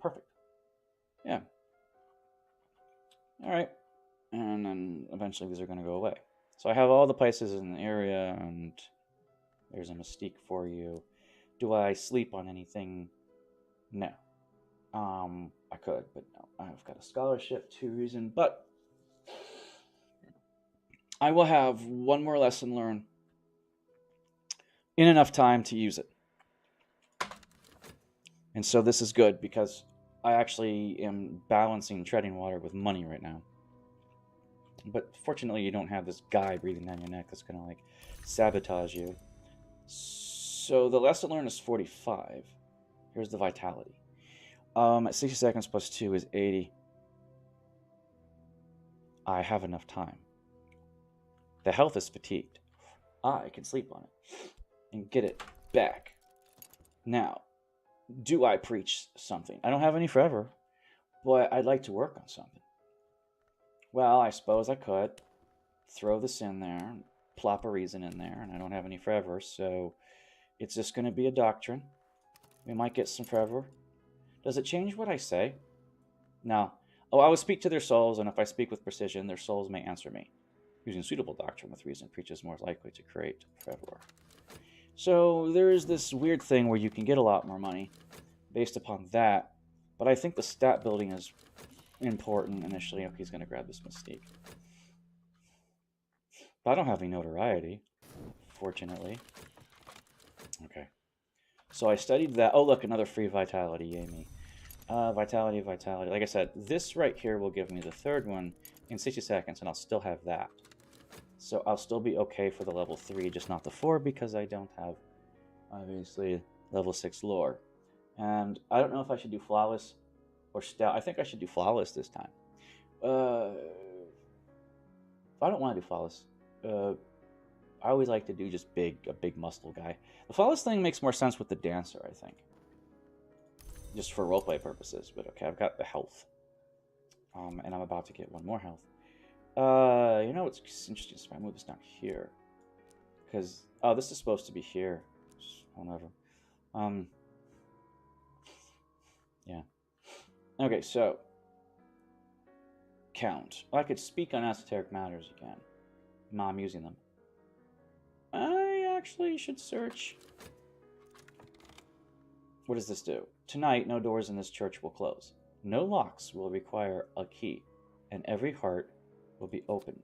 Perfect. Yeah. All right. And then eventually these are going to go away. So I have all the places in the area, and there's a mystique for you. Do I sleep on anything? No. I could, but no. I've got a scholarship, 2 reason, but I will have one more lesson learned in enough time to use it. And so this is good because I actually am balancing treading water with money right now. But fortunately, you don't have this guy breathing down your neck that's going to, like, sabotage you. So the lesson learned is 45. Here's the vitality. At 60 seconds plus 2 is 80. I have enough time. The health is fatigued. I can sleep on it and get it back. Now, do I preach something? I don't have any forever, but I'd like to work on something. Well, I suppose I could throw this in there, plop a reason in there, and I don't have any forever, so it's just going to be a doctrine. We might get some forever. Does it change what I say? No. Oh, I will speak to their souls, and if I speak with precision, their souls may answer me. Using suitable doctrine with reason preaches more likely to create forever. So there's this weird thing where you can get a lot more money based upon that, but I think the stat building is important initially. Oh, he's going to grab this mystique. But I don't have any notoriety, fortunately. Okay. So I studied that. Oh, look, another free vitality. Yay me. Vitality. Like I said, this right here will give me the third one in 60 seconds, and I'll still have that. So I'll still be okay for the level 3, just not the 4, because I don't have, obviously, level 6 lore. And I don't know if I should do flawless or stout. I think I should do flawless this time. I don't want to do flawless. I always like to do just a big muscle guy. The flawless thing makes more sense with the dancer, I think. Just for roleplay purposes, but okay, I've got the health. And I'm about to get 1 more health. It's interesting, so I move this down here. Because, this is supposed to be here. Whatever. Yeah. Okay, so. Count. I could speak on esoteric matters again. I'm using them. I actually should search. What does this do? Tonight, no doors in this church will close. No locks will require a key, and every heart will be opened.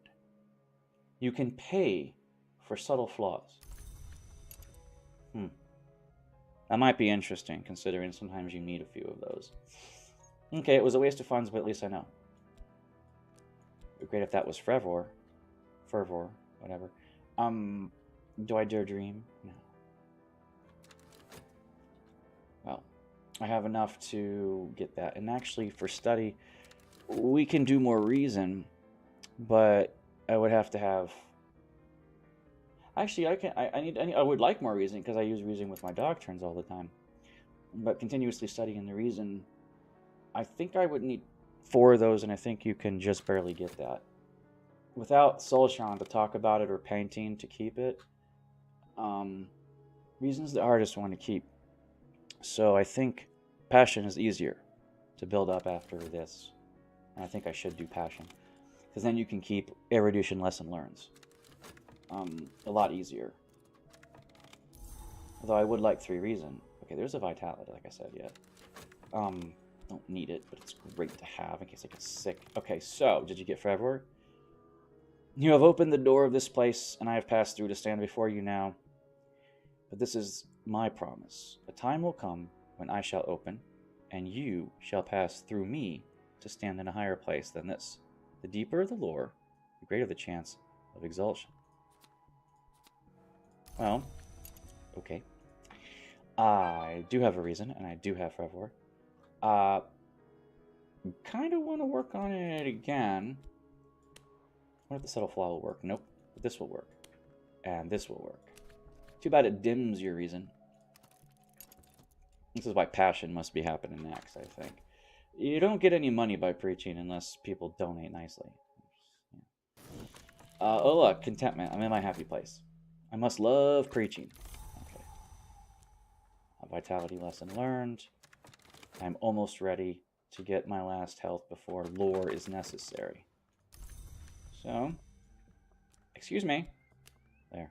You can pay for subtle flaws. That might be interesting, considering sometimes you need a few of those. Okay, it was a waste of funds, but at least I know. It'd be great if that was fervor, whatever. Do I dare dream? No. Well, I have enough to get that. And actually, for study, we can do more reason, but I would have to have. Actually, I would like more reason because I use reason with my doctrines all the time. But continuously studying the reason, I think I would need 4 of those, and I think you can just barely get that. Without Soulshine to talk about it or painting to keep it, reason's the hardest one to keep. So I think passion is easier to build up after this. And I think I should do passion. Because then you can keep erudition lesson learns. A lot easier. Although I would like 3 reason. Okay, there's a vitality, like I said, yeah. Don't need it, but it's great to have in case I get sick. Okay, so, did you get forever? You have opened the door of this place, and I have passed through to stand before you now. But this is my promise. A time will come when I shall open, and you shall pass through me to stand in a higher place than this. The deeper the lore, the greater the chance of exaltation. Well, okay. I do have a reason, and I do have Forever. Uh, kind of want to work on it again. What if the subtle flaw will work? Nope. But this will work. And this will work. Too bad it dims your reason. This is why passion must be happening next, I think. You don't get any money by preaching unless people donate nicely. Oh look, contentment. I'm in my happy place. I must love preaching. Okay. A vitality lesson learned. I'm almost ready to get my last health before lore is necessary. So, excuse me. There.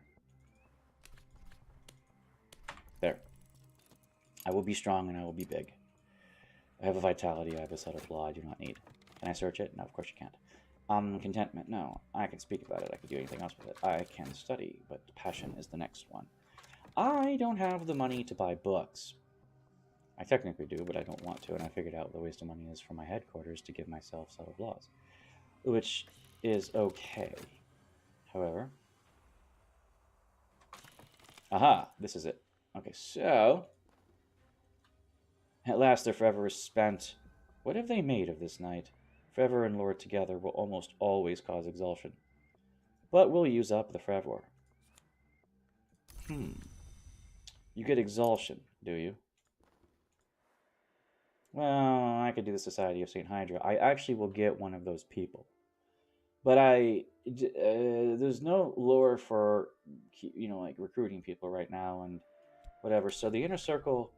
There. I will be strong and I will be big. I have a vitality, I have a subtle flaw I do not need. Can I search it? No, of course you can't. Contentment, no. I can speak about it, I can do anything else with it. I can study, but passion is the next one. I don't have the money to buy books. I technically do, but I don't want to, and I figured out what the waste of money is for my headquarters to give myself subtle flaws. Which is okay. However... Aha! This is it. Okay, so... At last their forever is spent. What have they made of this night? Forever and lore together will almost always cause exhaustion. But we'll use up the forever. You get exhaustion, do you? Well, I could do the Society of St. Hydra. I actually will get one of those people. But there's no lore for, like recruiting people right now and whatever. So the inner circle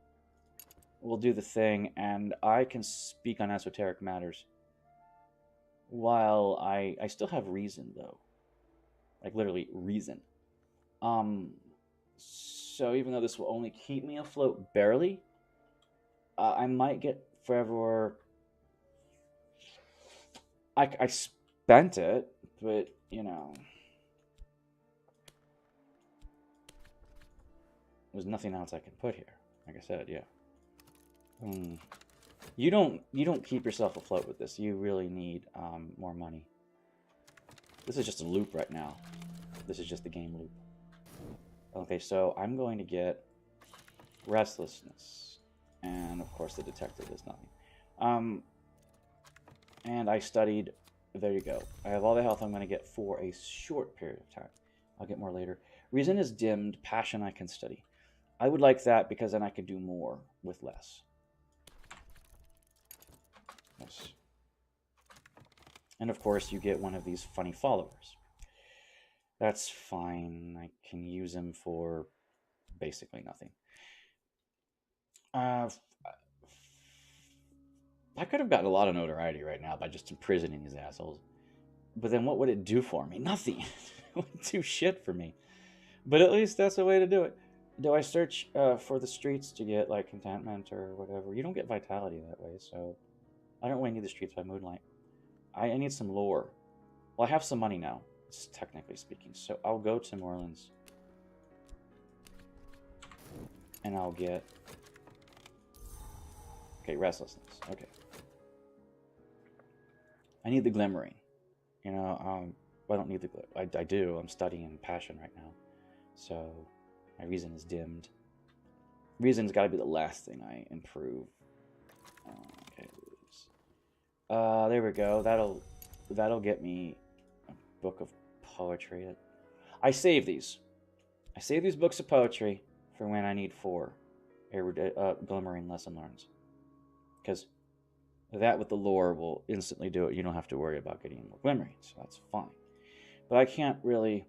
will do the thing, and I can speak on esoteric matters. While I still have reason, though. Like, literally, reason. So even though this will only keep me afloat barely, I might get forever... I spent it, but, there's nothing else I can put here. Like I said, yeah. You don't keep yourself afloat with this. You really need more money. This is just a loop right now. This is just the game loop. Okay, so I'm going to get restlessness, and of course the detective is nothing. And I studied. There you go. I have all the health I'm going to get for a short period of time. I'll get more later. Reason is dimmed. Passion I can study. I would like that because then I can do more with less. Yes. And of course, you get one of these funny followers. That's fine. I can use him for basically nothing. I could have gotten a lot of notoriety right now by just imprisoning these assholes. But then what would it do for me? Nothing. It wouldn't do shit for me. But at least that's a way to do it. Do I search for the streets to get, like, contentment or whatever? You don't get vitality that way, so... I don't really need the streets by moonlight. I need some lore. Well, I have some money now, technically speaking. So I'll go to New Orleans. And I'll get... Okay, restlessness. Okay. I need the glimmering. I don't need the... I do. I'm studying passion right now. So my reason is dimmed. Reason's got to be the last thing I improve. Okay. There we go. That'll get me a book of poetry. I save these. I save these books of poetry for when I need 4 glimmering lesson learns. Because that with the lore will instantly do it. You don't have to worry about getting more glimmering, so that's fine. But I can't really...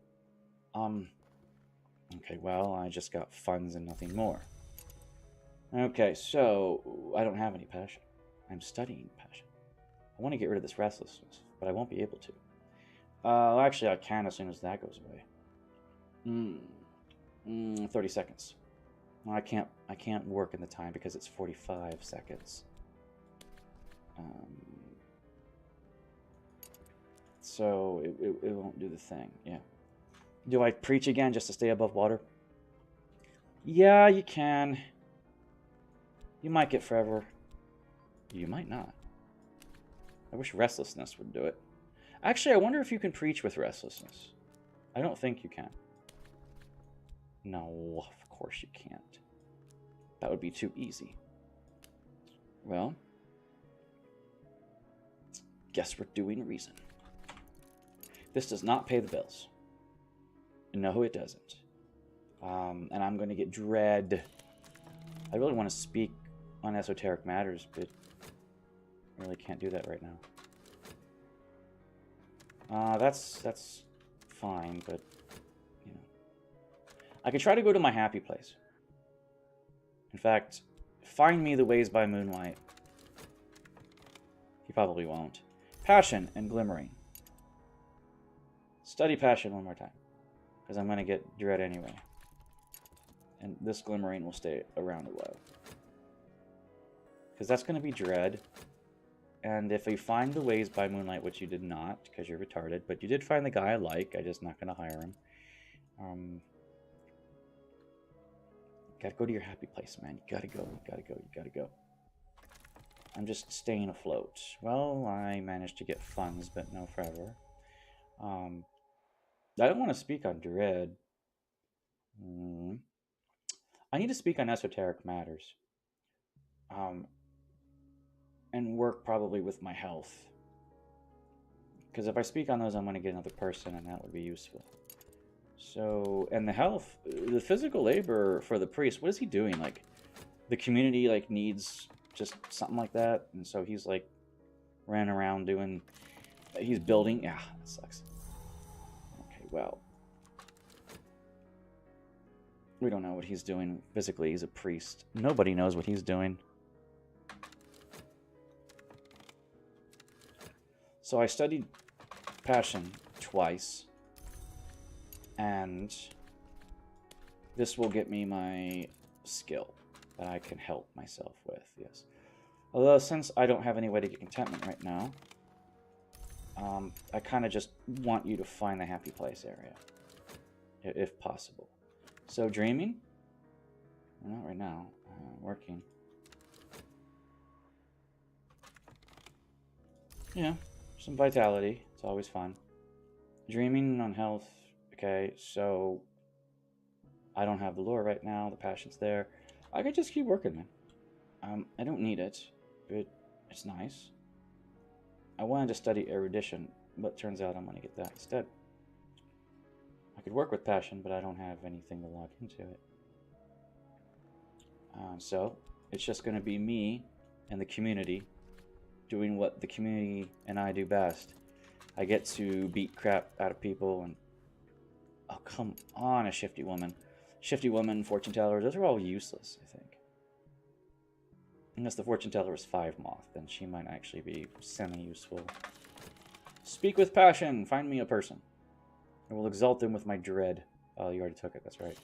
Okay, well, I just got funds and nothing more. Okay, so I don't have any passion. I'm studying passion. I want to get rid of this restlessness, but I won't be able to. Actually, I can as soon as that goes away. 30 seconds. Well, I can't work in the time because it's 45 seconds. So it won't do the thing. Yeah. Do I preach again just to stay above water? Yeah, you can. You might get forever. You might not. I wish restlessness would do it. Actually, I wonder if you can preach with restlessness. I don't think you can. No, of course you can't. That would be too easy. Well, guess we're doing reason. This does not pay the bills. No, it doesn't. And I'm going to get dread. I really want to speak on esoteric matters, but I really can't do that right now. That's fine, but you know, I could try to go to my happy place. In fact, find me the ways by moonlight. He probably won't. Passion and glimmering. Study passion one more time, because I'm going to get dread anyway. And this glimmering will stay around a while. Because that's going to be dread. And if you find the ways by moonlight, which you did not, because you're retarded, but you did find the guy I like, I'm just not going to hire him. Gotta go to your happy place, man. You gotta go, you gotta go, you gotta go. I'm just staying afloat. Well, I managed to get funds, but no forever. I don't want to speak on dread. I need to speak on esoteric matters. And work probably with my health. Because if I speak on those, I'm going to get another person, and that would be useful. So, and the health, the physical labor for the priest, what is he doing? Like, the community, like, needs just something like that, and so he's, like, running around doing, he's building, yeah, that sucks. Okay, well, we don't know what he's doing physically. He's a priest. Nobody knows what he's doing. So I studied passion twice, and this will get me my skill that I can help myself with, yes. Although since I don't have any way to get contentment right now, I kind of just want you to find the happy place area, if possible. So dreaming? Not right now, working. Yeah. Some vitality. It's always fun. Dreaming on health. Okay, so I don't have the lure right now. The passion's there. I could just keep working, man. I don't need it, but it's nice. I wanted to study erudition, but turns out I'm going to get that instead. I could work with passion, but I don't have anything to log into it. So it's just going to be me and the community doing what the community and I do best. I get to beat crap out of people and... Oh, come on, a shifty woman. Shifty woman, fortune teller, those are all useless, I think. Unless the fortune teller is 5 moth, then she might actually be semi-useful. Speak with passion. Find me a person. I will exalt them with my dread. Oh, you already took it, that's right.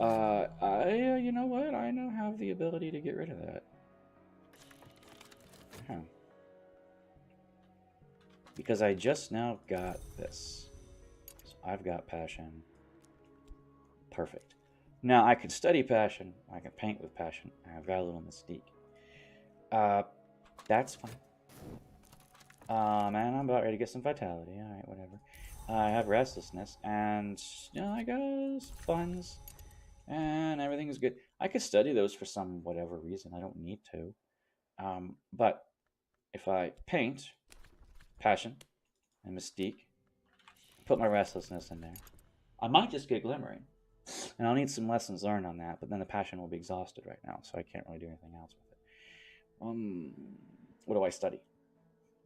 You know what? I now have the ability to get rid of that. Huh. Because I just now got this. So I've got passion. Perfect. Now I can study passion. I can paint with passion. I've got a little mystique. That's fine. And I'm about ready to get some vitality. Alright, whatever. I have restlessness. And, you know, I got funds. And everything is good. I could study those for some whatever reason. I don't need to. But if I paint passion and mystique, put my restlessness in there, I might just get glimmering. And I'll need some lessons learned on that, but then the passion will be exhausted right now, so I can't really do anything else with it. What do I study?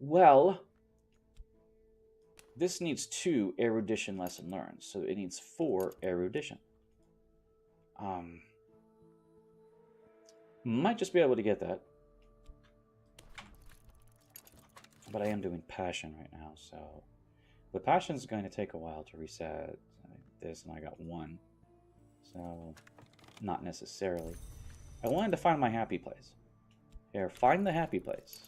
Well, this needs 2 erudition lesson learned, so it needs 4 erudition. Might just be able to get that. But I am doing passion right now, so... The passion's going to take a while to reset this, and I got 1. So, not necessarily. I wanted to find my happy place. Here, find the happy place.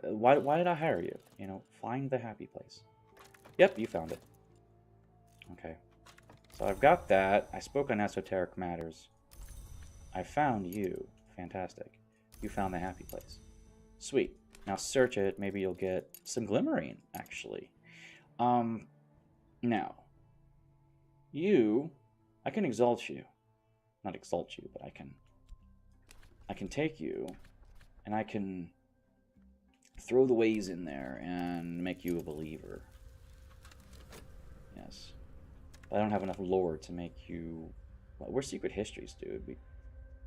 Why did I hire you? You know, find the happy place. Yep, you found it. Okay. So I've got that. I spoke on esoteric matters. I found you. Fantastic. You found the happy place. Sweet. Now search it. Maybe you'll get some glimmering, actually. Now, I can exalt you. Not exalt you, but I can take you, and I can throw the ways in there and make you a believer. Yes. But I don't have enough lore to make you... Well, we're secret histories, dude.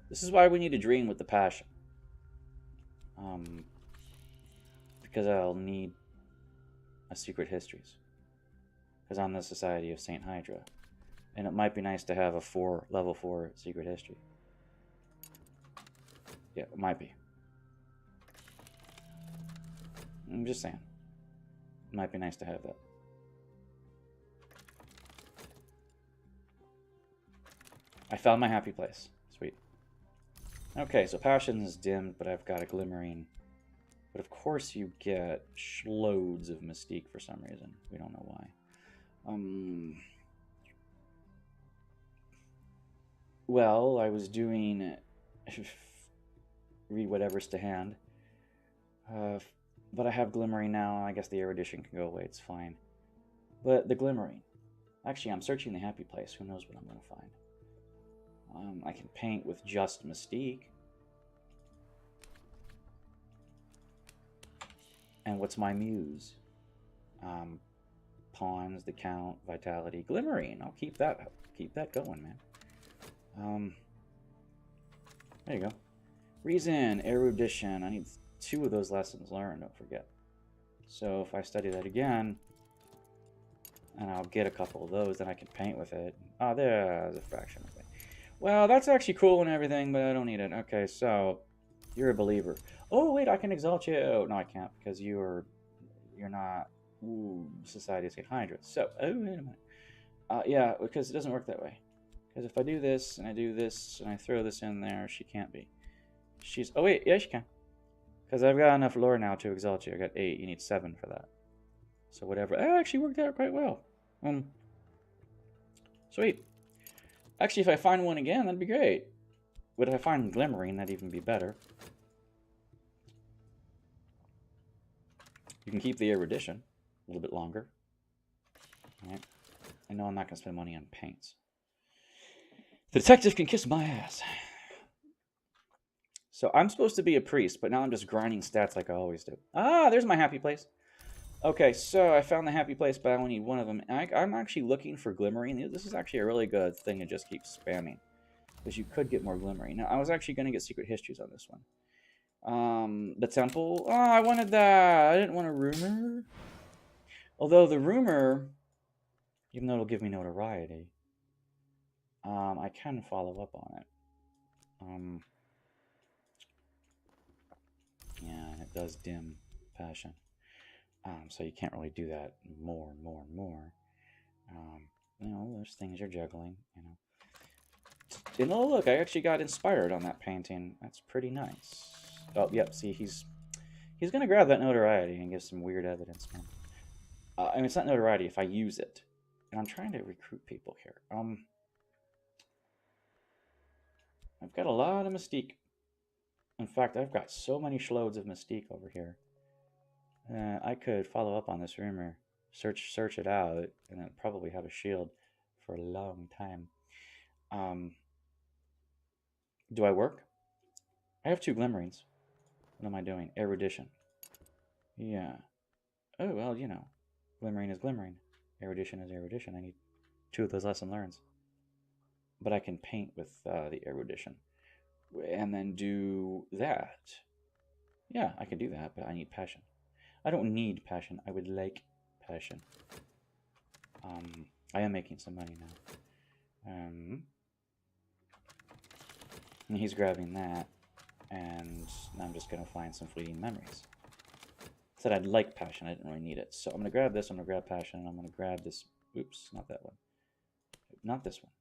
This is why we need to dream with the passion. Because I'll need a secret histories. Because I'm the Society of Saint Hydra. And it might be nice to have a level 4 secret history. Yeah, it might be. I'm just saying. It might be nice to have that. I found my happy place. Sweet. Okay, so passion is dimmed, but I've got a glimmering. But of course you get loads of mystique for some reason. We don't know why. Well, I was doing read whatever's to hand. But I have glimmering now. I guess the erudition can go away. It's fine. But the glimmering. Actually, I'm searching the happy place. Who knows what I'm going to find. I can paint with just mystique. And what's my muse? Pawns, the count, vitality, glimmering. I'll keep that going, man. There you go. Reason, erudition. I need 2 of those lessons learned, don't forget. So if I study that again, and I'll get a couple of those, then I can paint with it. Oh, there's a fraction of it. Well, that's actually cool and everything, but I don't need it. Okay, so you're a believer. Oh, wait, I can exalt you. Oh, no, I can't, because you're not Society of Saint Hydra. So, oh, wait a minute. Yeah, because it doesn't work that way. Because if I do this, and I do this, and I throw this in there, she can't be. Oh, wait, yeah, she can. Because I've got enough lore now to exalt you. I got 8. You need 7 for that. So whatever. That actually worked out quite well. Sweet. Actually, if I find one again, that'd be great. But if I find glimmering, that'd even be better. You can keep the erudition a little bit longer. Right. I know I'm not going to spend money on paints. The detective can kiss my ass. So I'm supposed to be a priest, but now I'm just grinding stats like I always do. Ah, there's my happy place. Okay, so I found the happy place, but I only need 1 of them. I'm actually looking for glimmering. This is actually a really good thing to just keep spamming, because you could get more glimmering. Now, I was actually going to get secret histories on this one. The temple. Oh, I wanted that. I didn't want a rumor. Although the rumor, even though it'll give me notoriety, I can follow up on it. Yeah, and it does dim passion. So you can't really do that more. You know, there's things you're juggling, you know. And oh, look, I actually got inspired on that painting. That's pretty nice. Oh, yep, see, he's going to grab that notoriety and give some weird evidence, man. I mean, it's not notoriety if I use it. And I'm trying to recruit people here. I've got a lot of mystique. In fact, I've got so many loads of mystique over here. I could follow up on this rumor, search it out, and then probably have a shield for a long time. Do I work? I have 2 glimmerings. What am I doing? Erudition. Yeah. Oh, well, you know. Glimmering is glimmering. Erudition is erudition. I need 2 of those lesson learns. But I can paint with the erudition. And then do that. Yeah, I can do that, but I need passion. I don't need passion. I would like passion. I am making some money now. And he's grabbing that. And I'm just going to find some fleeting memories. Said I'd like passion. I didn't really need it. So I'm going to grab this. I'm going to grab passion. And I'm going to grab this. Oops, not that one. Not this one.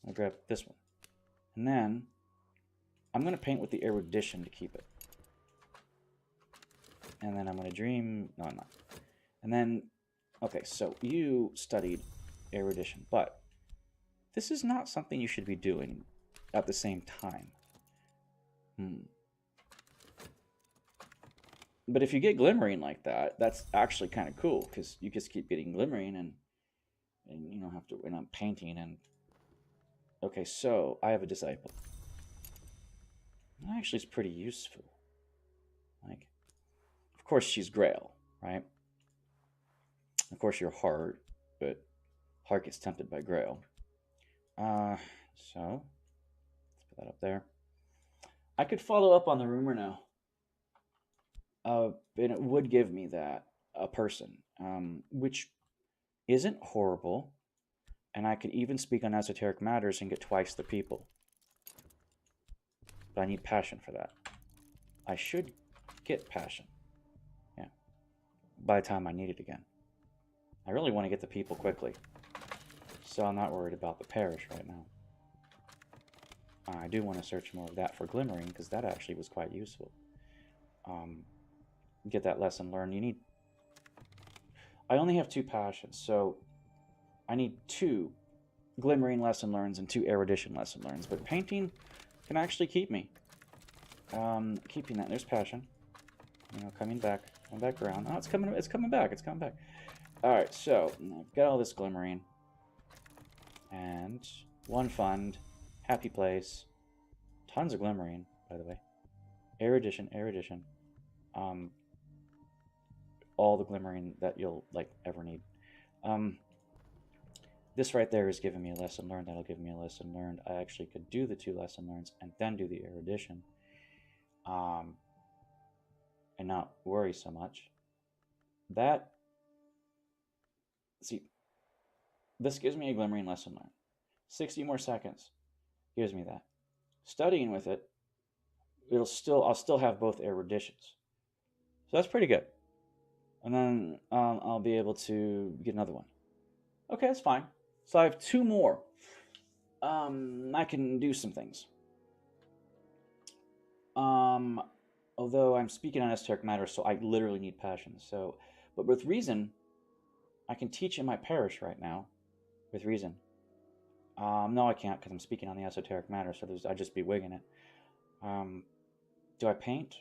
I'm going to grab this one. And then I'm going to paint with the erudition to keep it. And then I'm going to dream. No, I'm not. And then, okay, so you studied erudition, but this is not something you should be doing at the same time. But if you get glimmering like that, that's actually kind of cool, because you just keep getting glimmering, and and you don't have to. And I'm painting and okay. So I have a disciple. Actually, it's pretty useful. Like, of course, she's Grail, right? Of course, you're Heart, but Heart gets tempted by Grail. So let's put that up there. I could follow up on the rumor now. And it would give me that a person, which isn't horrible, and I could even speak on esoteric matters and get twice the people. But I need passion for that. I should get passion. Yeah. By the time I need it again. I really want to get the people quickly. So I'm not worried about the parish right now. I do want to search more of that for glimmering, because that actually was quite useful. Get that lesson learned. You need... I only have 2 passions, so I need 2 glimmering lesson learns and 2 erudition lesson learns. But painting can actually keep me. Keeping that. There's passion. You know, coming back around. Oh, it's coming back. It's coming back. Alright, so I've got all this glimmering. And 1 fund. Happy place. Tons of glimmering, by the way. Erudition. All the glimmering that you'll ever need. This right there is giving me a lesson learned. That'll give me a lesson learned. I actually could do the 2 lesson learns and then do the erudition. And not worry so much. That, see, this gives me a glimmering lesson learned. 60 more seconds gives me that. Studying with it, I'll still have both eruditions. So that's pretty good. And then I'll be able to get another one. Okay, that's fine. So I have 2 more. I can do some things. Although I'm speaking on esoteric matters, so I literally need passion. So, but with reason, I can teach in my parish right now. With reason. No, I can't, because I'm speaking on the esoteric matters, so I'd just be wigging it. Do I paint?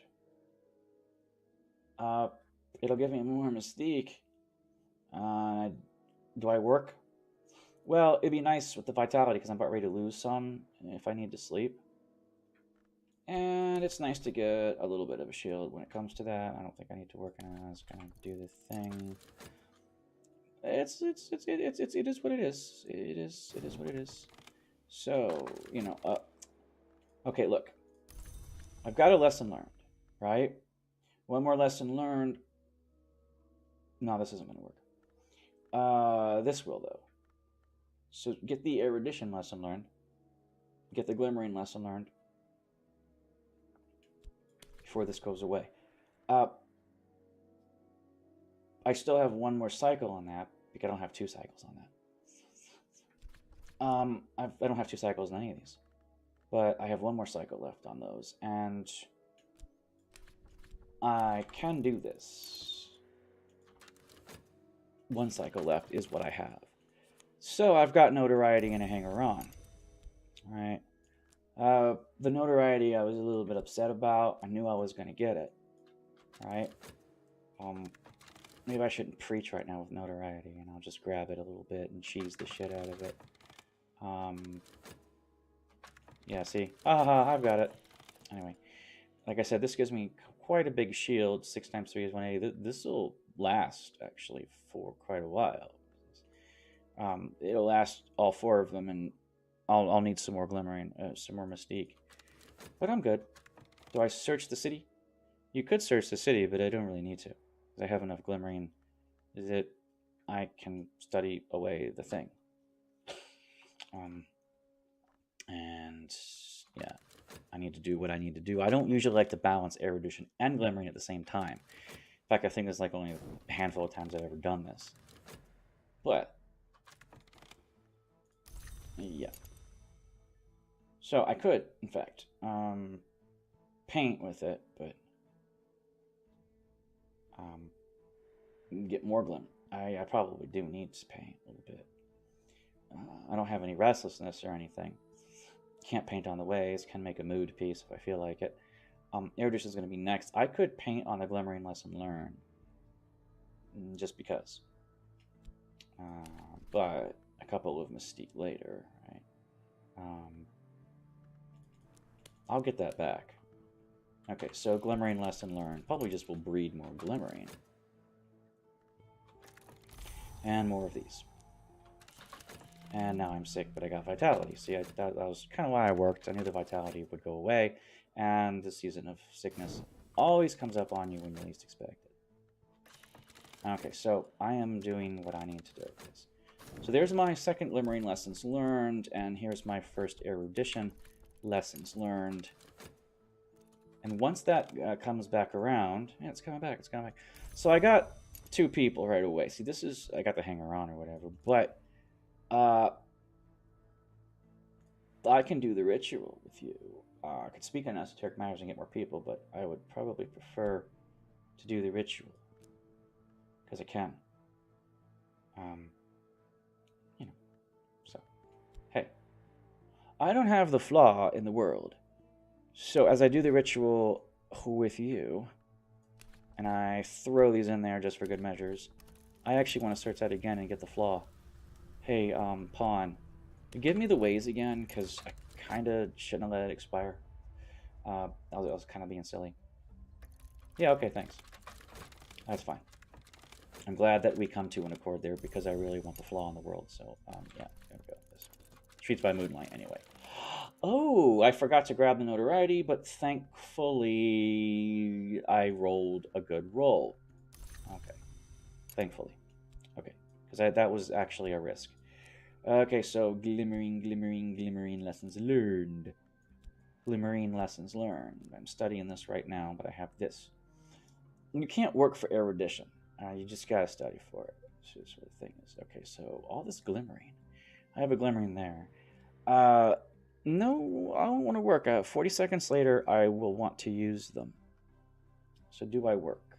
It'll give me more mystique. Do I work? Well, it'd be nice with the vitality, because I'm about ready to lose some if I need to sleep. And it's nice to get a little bit of a shield when it comes to that. I don't think I need to work on it. I was gonna do the thing. It is what it is. It is what it is. So, you know, okay, look. I've got a lesson learned, right? 1 more lesson learned. No, this isn't going to work. This will, though. So get the erudition lesson learned. Get the glimmering lesson learned. Before this goes away. I still have 1 more cycle on that, because I don't have 2 cycles on that. I don't have 2 cycles on any of these. But I have 1 more cycle left on those, and I can do this. 1 cycle left is what I have. So I've got notoriety and a hanger-on. Alright. The notoriety I was a little bit upset about. I knew I was going to get it. Right? Maybe I shouldn't preach right now with notoriety, and I'll just grab it a little bit and cheese the shit out of it. Yeah, see? I've got it. Anyway, like I said, this gives me quite a big shield. 6 times 3 is 180. This will last, actually, for quite a while. It'll last all 4 of them, and I'll need some more glimmering, some more mystique. But I'm good. Do I search the city? You could search the city, but I don't really need to. Because I have enough glimmering that I can study away the thing. And yeah, I need to do what I need to do. I don't usually like to balance erudition and glimmering at the same time. In fact, I think there's like only a handful of times I've ever done this. But yeah. So I could, in fact, paint with it, but get more glim. I probably do need to paint a little bit. I don't have any restlessness or anything. Can't paint on the ways. Can make a mood piece if I feel like it. Erudition is going to be next. I could paint on the glimmering lesson learned, just because. But a couple of mystique later, right? I'll get that back. Okay, so glimmering lesson learned. Probably just will breed more glimmering. And more of these. And now I'm sick, but I got vitality. See, that was kind of why I worked. I knew the vitality would go away. And the season of sickness always comes up on you when you least expect it. Okay, so I am doing what I need to do with this. So there's my second glimmering lessons learned, and here's my first erudition lessons learned. And once that comes back around, yeah, it's coming back, it's coming back. So I got 2 people right away. See, this is, I got the hanger on or whatever, but I can do the ritual with you. I could speak on esoteric matters and get more people, but I would probably prefer to do the ritual because I can. You know, so hey, I don't have the flaw in the world. So as I do the ritual with you, and I throw these in there just for good measures, I actually want to search that again and get the flaw. Hey, Pawn, give me the ways again, because I kind of shouldn't have let it expire. I was kind of being silly. Yeah, okay, thanks. That's fine. I'm glad that we come to an accord there, because I really want the flaw in the world. So, yeah, there we go. This Streets by Moonlight, anyway. Oh, I forgot to grab the notoriety, but thankfully I rolled a good roll. Okay, thankfully. Okay, because that was actually a risk. Okay, so glimmering lessons learned. Glimmering lessons learned. I'm studying this right now, but I have this. You can't work for erudition. You just gotta study for it. That's what the thing is. Okay, so all this glimmering. I have a glimmering there. No, I don't want to work. 40 seconds later, I will want to use them. So do I work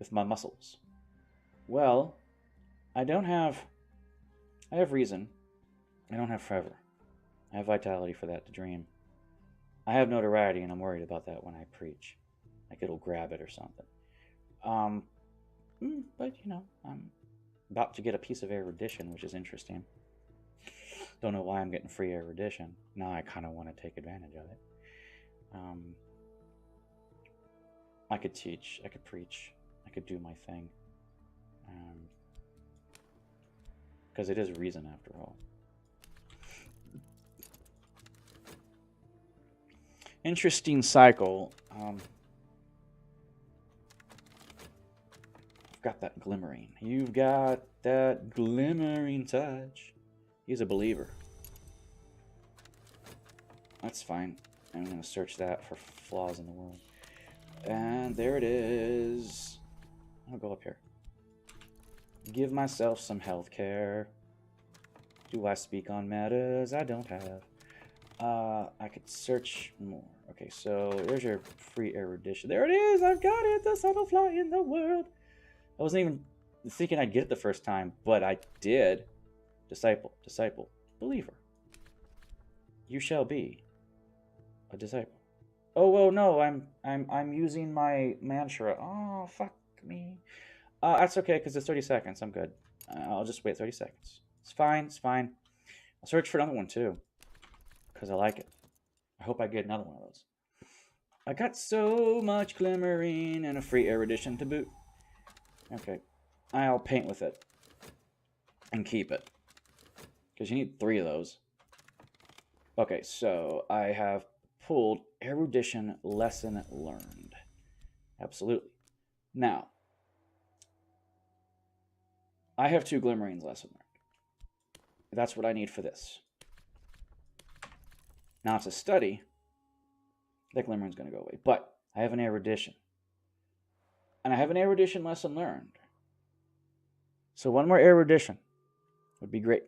with my muscles? Well, I have reason. I don't have forever. I have vitality for that to dream. I have notoriety, and I'm worried about that when I preach. Like it'll grab it or something. But, you know, I'm about to get a piece of erudition, which is interesting. Don't know why I'm getting free erudition. Now I kind of want to take advantage of it. I could teach. I could preach. I could do my thing. Because it is reason, after all. Interesting cycle. I've got that glimmering. You've got that glimmering touch. He's a believer. That's fine. I'm going to search that for flaws in the world. And there it is. I'll go up here. Give myself some health care. Do I speak on matters I don't have? I could search more. Okay, so there's your free erudition. There it is! I've got it! The subtle flaw in the world! I wasn't even thinking I'd get it the first time, but I did. Disciple, disciple, believer. You shall be a disciple. Oh no, I'm using my mantra. Oh, fuck me. That's okay, because it's 30 seconds. I'm good. I'll just wait 30 seconds. It's fine, it's fine. I'll search for another one, too, because I like it. I hope I get another one of those. I got so much glimmering and a free erudition to boot. Okay, I'll paint with it and keep it, because you need 3 of those. Okay, so I have pulled erudition lesson learned. Absolutely. Now, I have 2 glimmerings lesson learned. That's what I need for this. Now to study, that glimmering's going to go away. But I have an erudition. And I have an erudition lesson learned. So 1 more erudition would be great.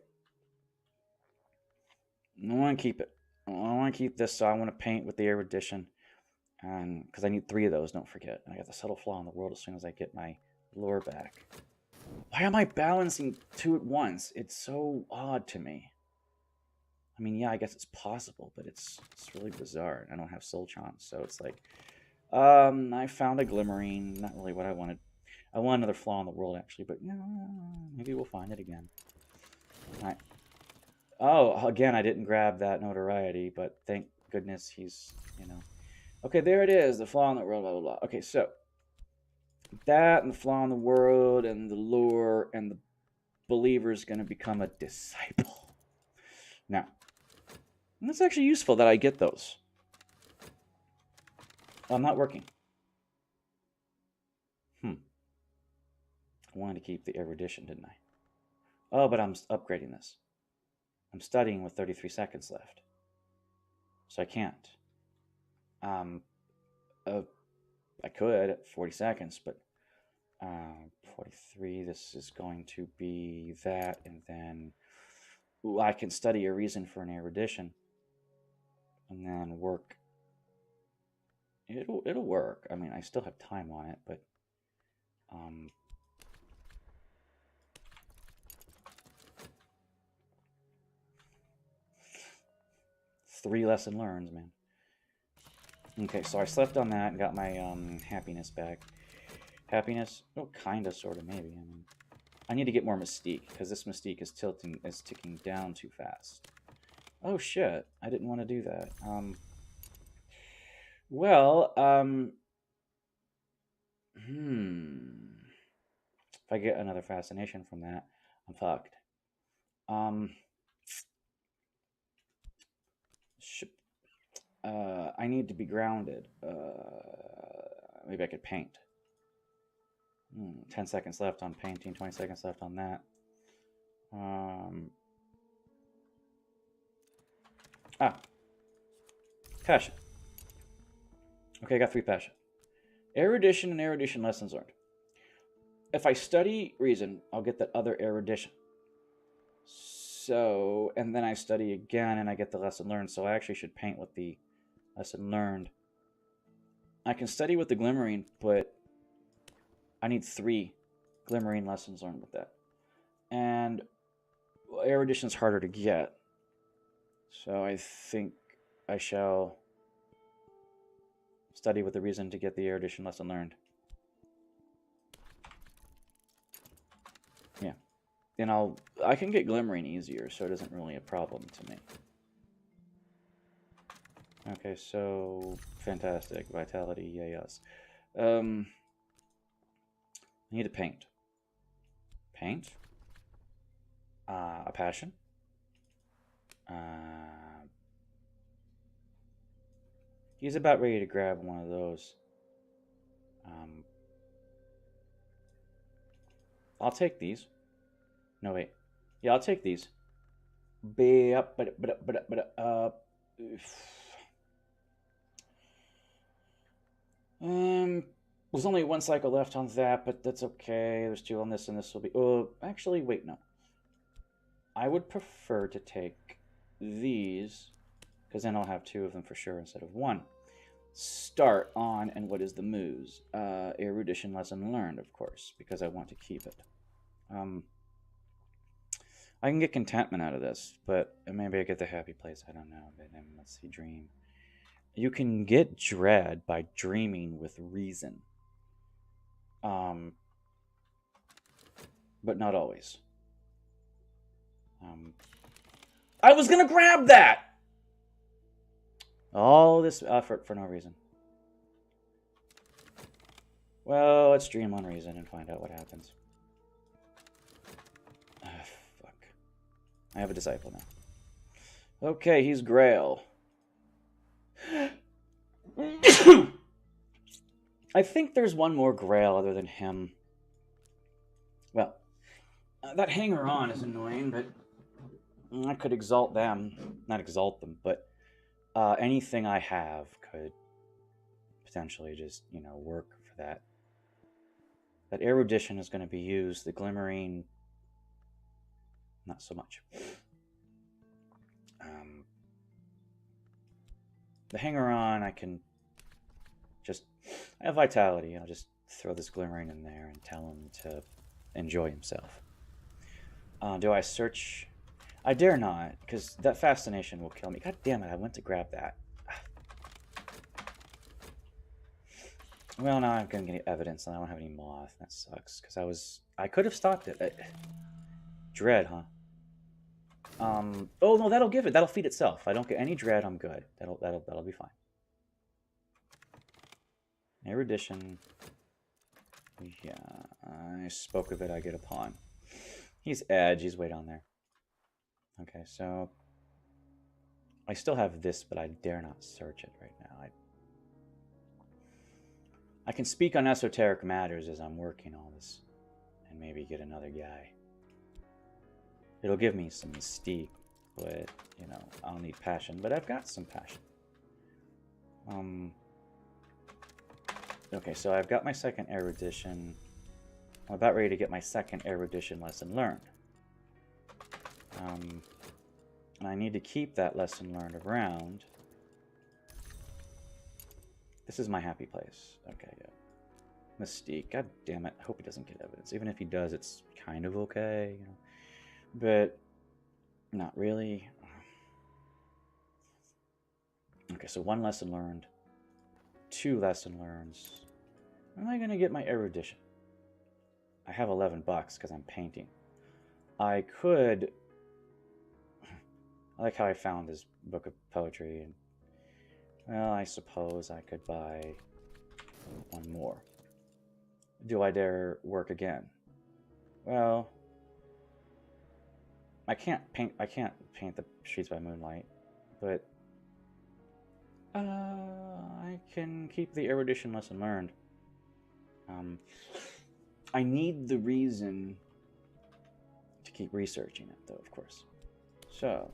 I want to keep it. I want to keep this, so I want to paint with the erudition. And because I need 3 of those, don't forget. And I got the subtle flaw in the world as soon as I get my lore back. Why am I balancing 2 at once? It's so odd to me. I mean, yeah, I guess it's possible, but it's really bizarre. I don't have soul charms, so it's like, I found a glimmering. Not really what I wanted. I want another flaw in the world, actually, but maybe we'll find it again. Alright. Oh, again, I didn't grab that notoriety, but thank goodness he's, you know. Okay, there it is. The flaw in the world, blah, blah, blah. Okay, so that and the flaw in the world and the lure and the believer is going to become a disciple. Now, it's actually useful that I get those. Oh, I'm not working. I wanted to keep the erudition, didn't I? Oh, but I'm upgrading this. I'm studying with 33 seconds left. So I can't. I could at 40 seconds, but 43, this is going to be that, and then I can study a reason for an erudition, and then work. It'll work. I mean, I still have time on it, but 3 lesson learns, man. Okay, so I slept on that and got my happiness back. Happiness? Oh, kinda, sorta, maybe. I mean, I need to get more mystique because this mystique is ticking down too fast. Oh shit! I didn't want to do that. Well, if I get another fascination from that, I'm fucked. I need to be grounded. Maybe I could paint. 10 seconds left on painting, 20 seconds left on that. Passion. Okay, I got 3 passion. Erudition and erudition lessons learned. If I study reason, I'll get that other erudition. So, and then I study again and I get the lesson learned. So I actually should paint with the lesson learned. I can study with the glimmering, but I need 3 glimmering lessons learned with that. And erudition is harder to get. So I think I shall study with the reason to get the erudition lesson learned. Yeah. Then I can get glimmering easier, so it isn't really a problem to me. Okay, so fantastic. Vitality, yes. I need to paint. Paint. A passion. He's about ready to grab one of those. I'll take these. No, wait. Yeah, I'll take these. There's only 1 cycle left on that, but that's okay. There's 2 on this, and this will be... Oh, actually, wait, no. I would prefer to take these, because then I'll have 2 of them for sure instead of 1. Start on, and what is the moose? Erudition lesson learned, of course, because I want to keep it. I can get contentment out of this, but maybe I get the happy place. I don't know. But then let's see, dream. You can get dread by dreaming with reason. But not always. I was gonna grab that! All this effort for no reason. Well, let's dream on reason and find out what happens. Fuck. I have a disciple now. Okay, he's Grail. I think there's one more Grail other than him. Well, that hanger-on is annoying, but I could exalt them. Not exalt them, but anything I have could potentially just, work for that. That erudition is going to be used. The glimmering, not so much. The hanger-on, I can just... I have vitality. I'll just throw this glimmering in there and tell him to enjoy himself. Do I search? I dare not, because that fascination will kill me. God damn it, I went to grab that. Well, now I'm going to get evidence, and I don't have any moth. That sucks, because I could have stopped it. Dread, huh? Oh no, that'll give it. That'll feed itself. If I don't get any dread, I'm good. That'll be fine. Erudition. Yeah, I spoke of it. I get a pawn. He's edge. He's way down there. Okay, so I still have this, but I dare not search it right now. I can speak on esoteric matters as I'm working all this, and maybe get another guy. It'll give me some mystique, but you know I'll need passion. But I've got some passion. Okay, so I've got my second erudition. I'm about ready to get my second erudition lesson learned. And I need to keep that lesson learned around. This is my happy place. Okay, yeah. Mystique. God damn it. I hope he doesn't get evidence. Even if he does, it's kind of okay, you know. But not really. Okay, so 1 lesson learned. 2 lesson learns. When am I going to get my erudition? I have $11 because I'm painting. I could... I like how I found this book of poetry. And well, I suppose I could buy 1 more. Do I dare work again? Well, I can't paint the streets by moonlight, but I can keep the erudition lesson learned. I need the reason to keep researching it, though, of course. So,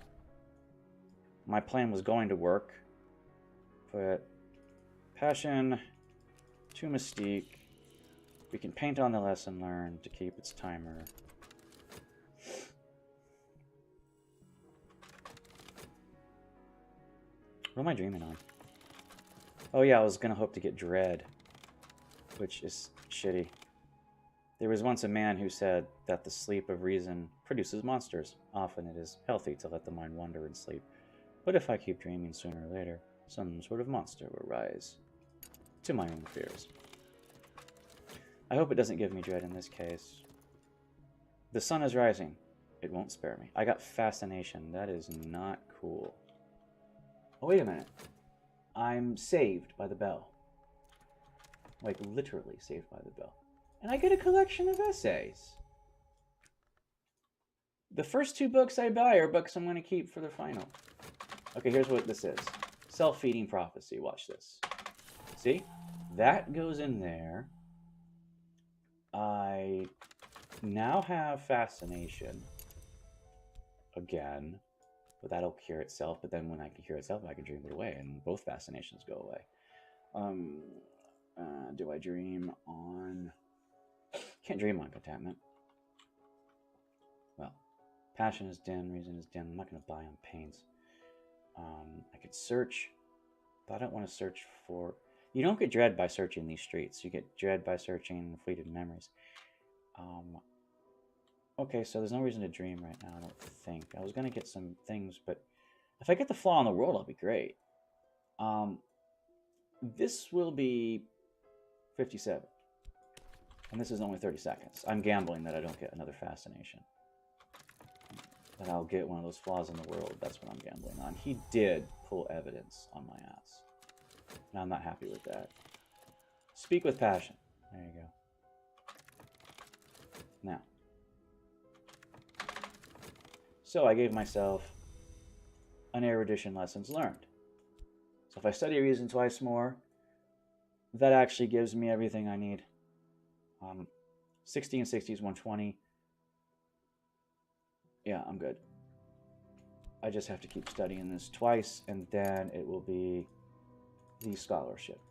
my plan was going to work, but passion, 2 mystique. We can paint on the lesson learned to keep its timer. What am I dreaming on? Oh yeah, I was gonna hope to get dread, which is shitty. There was once a man who said that the sleep of reason produces monsters. Often it is healthy to let the mind wander in sleep. But if I keep dreaming, sooner or later, some sort of monster will rise. To my own fears. I hope it doesn't give me dread in this case. The sun is rising. It won't spare me. I got fascination. That is not cool. Oh, wait a minute. I'm saved by the bell. Like, literally saved by the bell. And I get a collection of essays. The first 2 books I buy are books I'm going to keep for the final. Okay, here's what this is. Self-feeding prophecy. Watch this. See? That goes in there. I now have fascination. Again. But that'll cure itself. But then when I can cure itself, I can dream it away. And both fascinations go away. Do I dream on... Can't dream on contentment. Well, passion is dim, reason is dim. I'm not going to buy on pains. I could search, but I don't want to search for... You don't get dread by searching these streets. You get dread by searching fleeted memories. Okay, so there's no reason to dream right now, I don't think. I was going to get some things, but if I get the flaw in the world, I'll be great. This will be 57. And this is only 30 seconds. I'm gambling that I don't get another fascination. That I'll get one of those flaws in the world. That's what I'm gambling on. He did pull evidence on my ass. And I'm not happy with that. Speak with passion. There you go. Now. So I gave myself an erudition lessons learned. So if I study reason twice more, that actually gives me everything I need. 60 and 60 is 120. Yeah, I'm good. I just have to keep studying this twice, and then it will be the scholarship.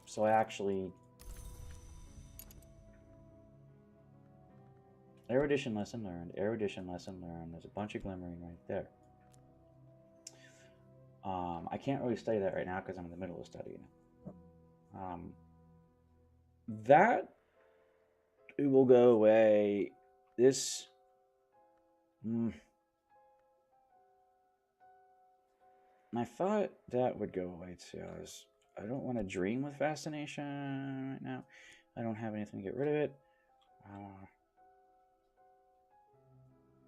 So I actually... Erudition lesson learned, erudition lesson learned. There's a bunch of glimmering right there. I can't really study that right now because I'm in the middle of studying. That it will go away. This I thought that would go away too. I don't want to dream with fascination right now. I don't have anything to get rid of it.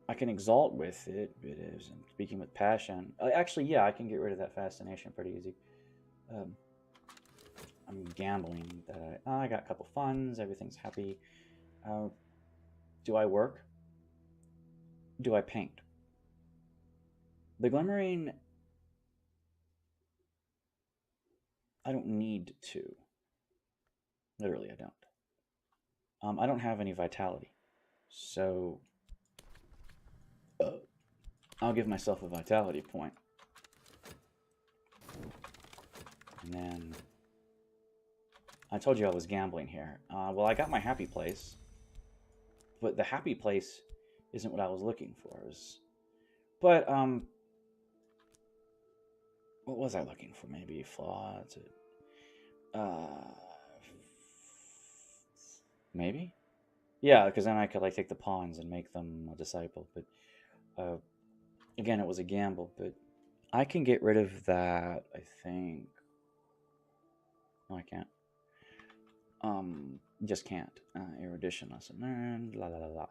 I can exalt with it. It is speaking with passion. Actually, yeah, I can get rid of that fascination pretty easy. Um, I'm gambling that I got a couple funds. Everything's happy. Do I work? Do I paint? The glimmering, I don't need to. Literally, I don't. I don't have any vitality. So I'll give myself a vitality point. And then I told you I was gambling here. Well, I got my happy place. But the happy place isn't what I was looking for. But what was I looking for? Maybe flaw. Maybe. Yeah, because then I could like take the pawns and make them a disciple. But again, it was a gamble. But I can get rid of that. I think. No, I can't. Just can't. Erudition lesson learned. La la la la.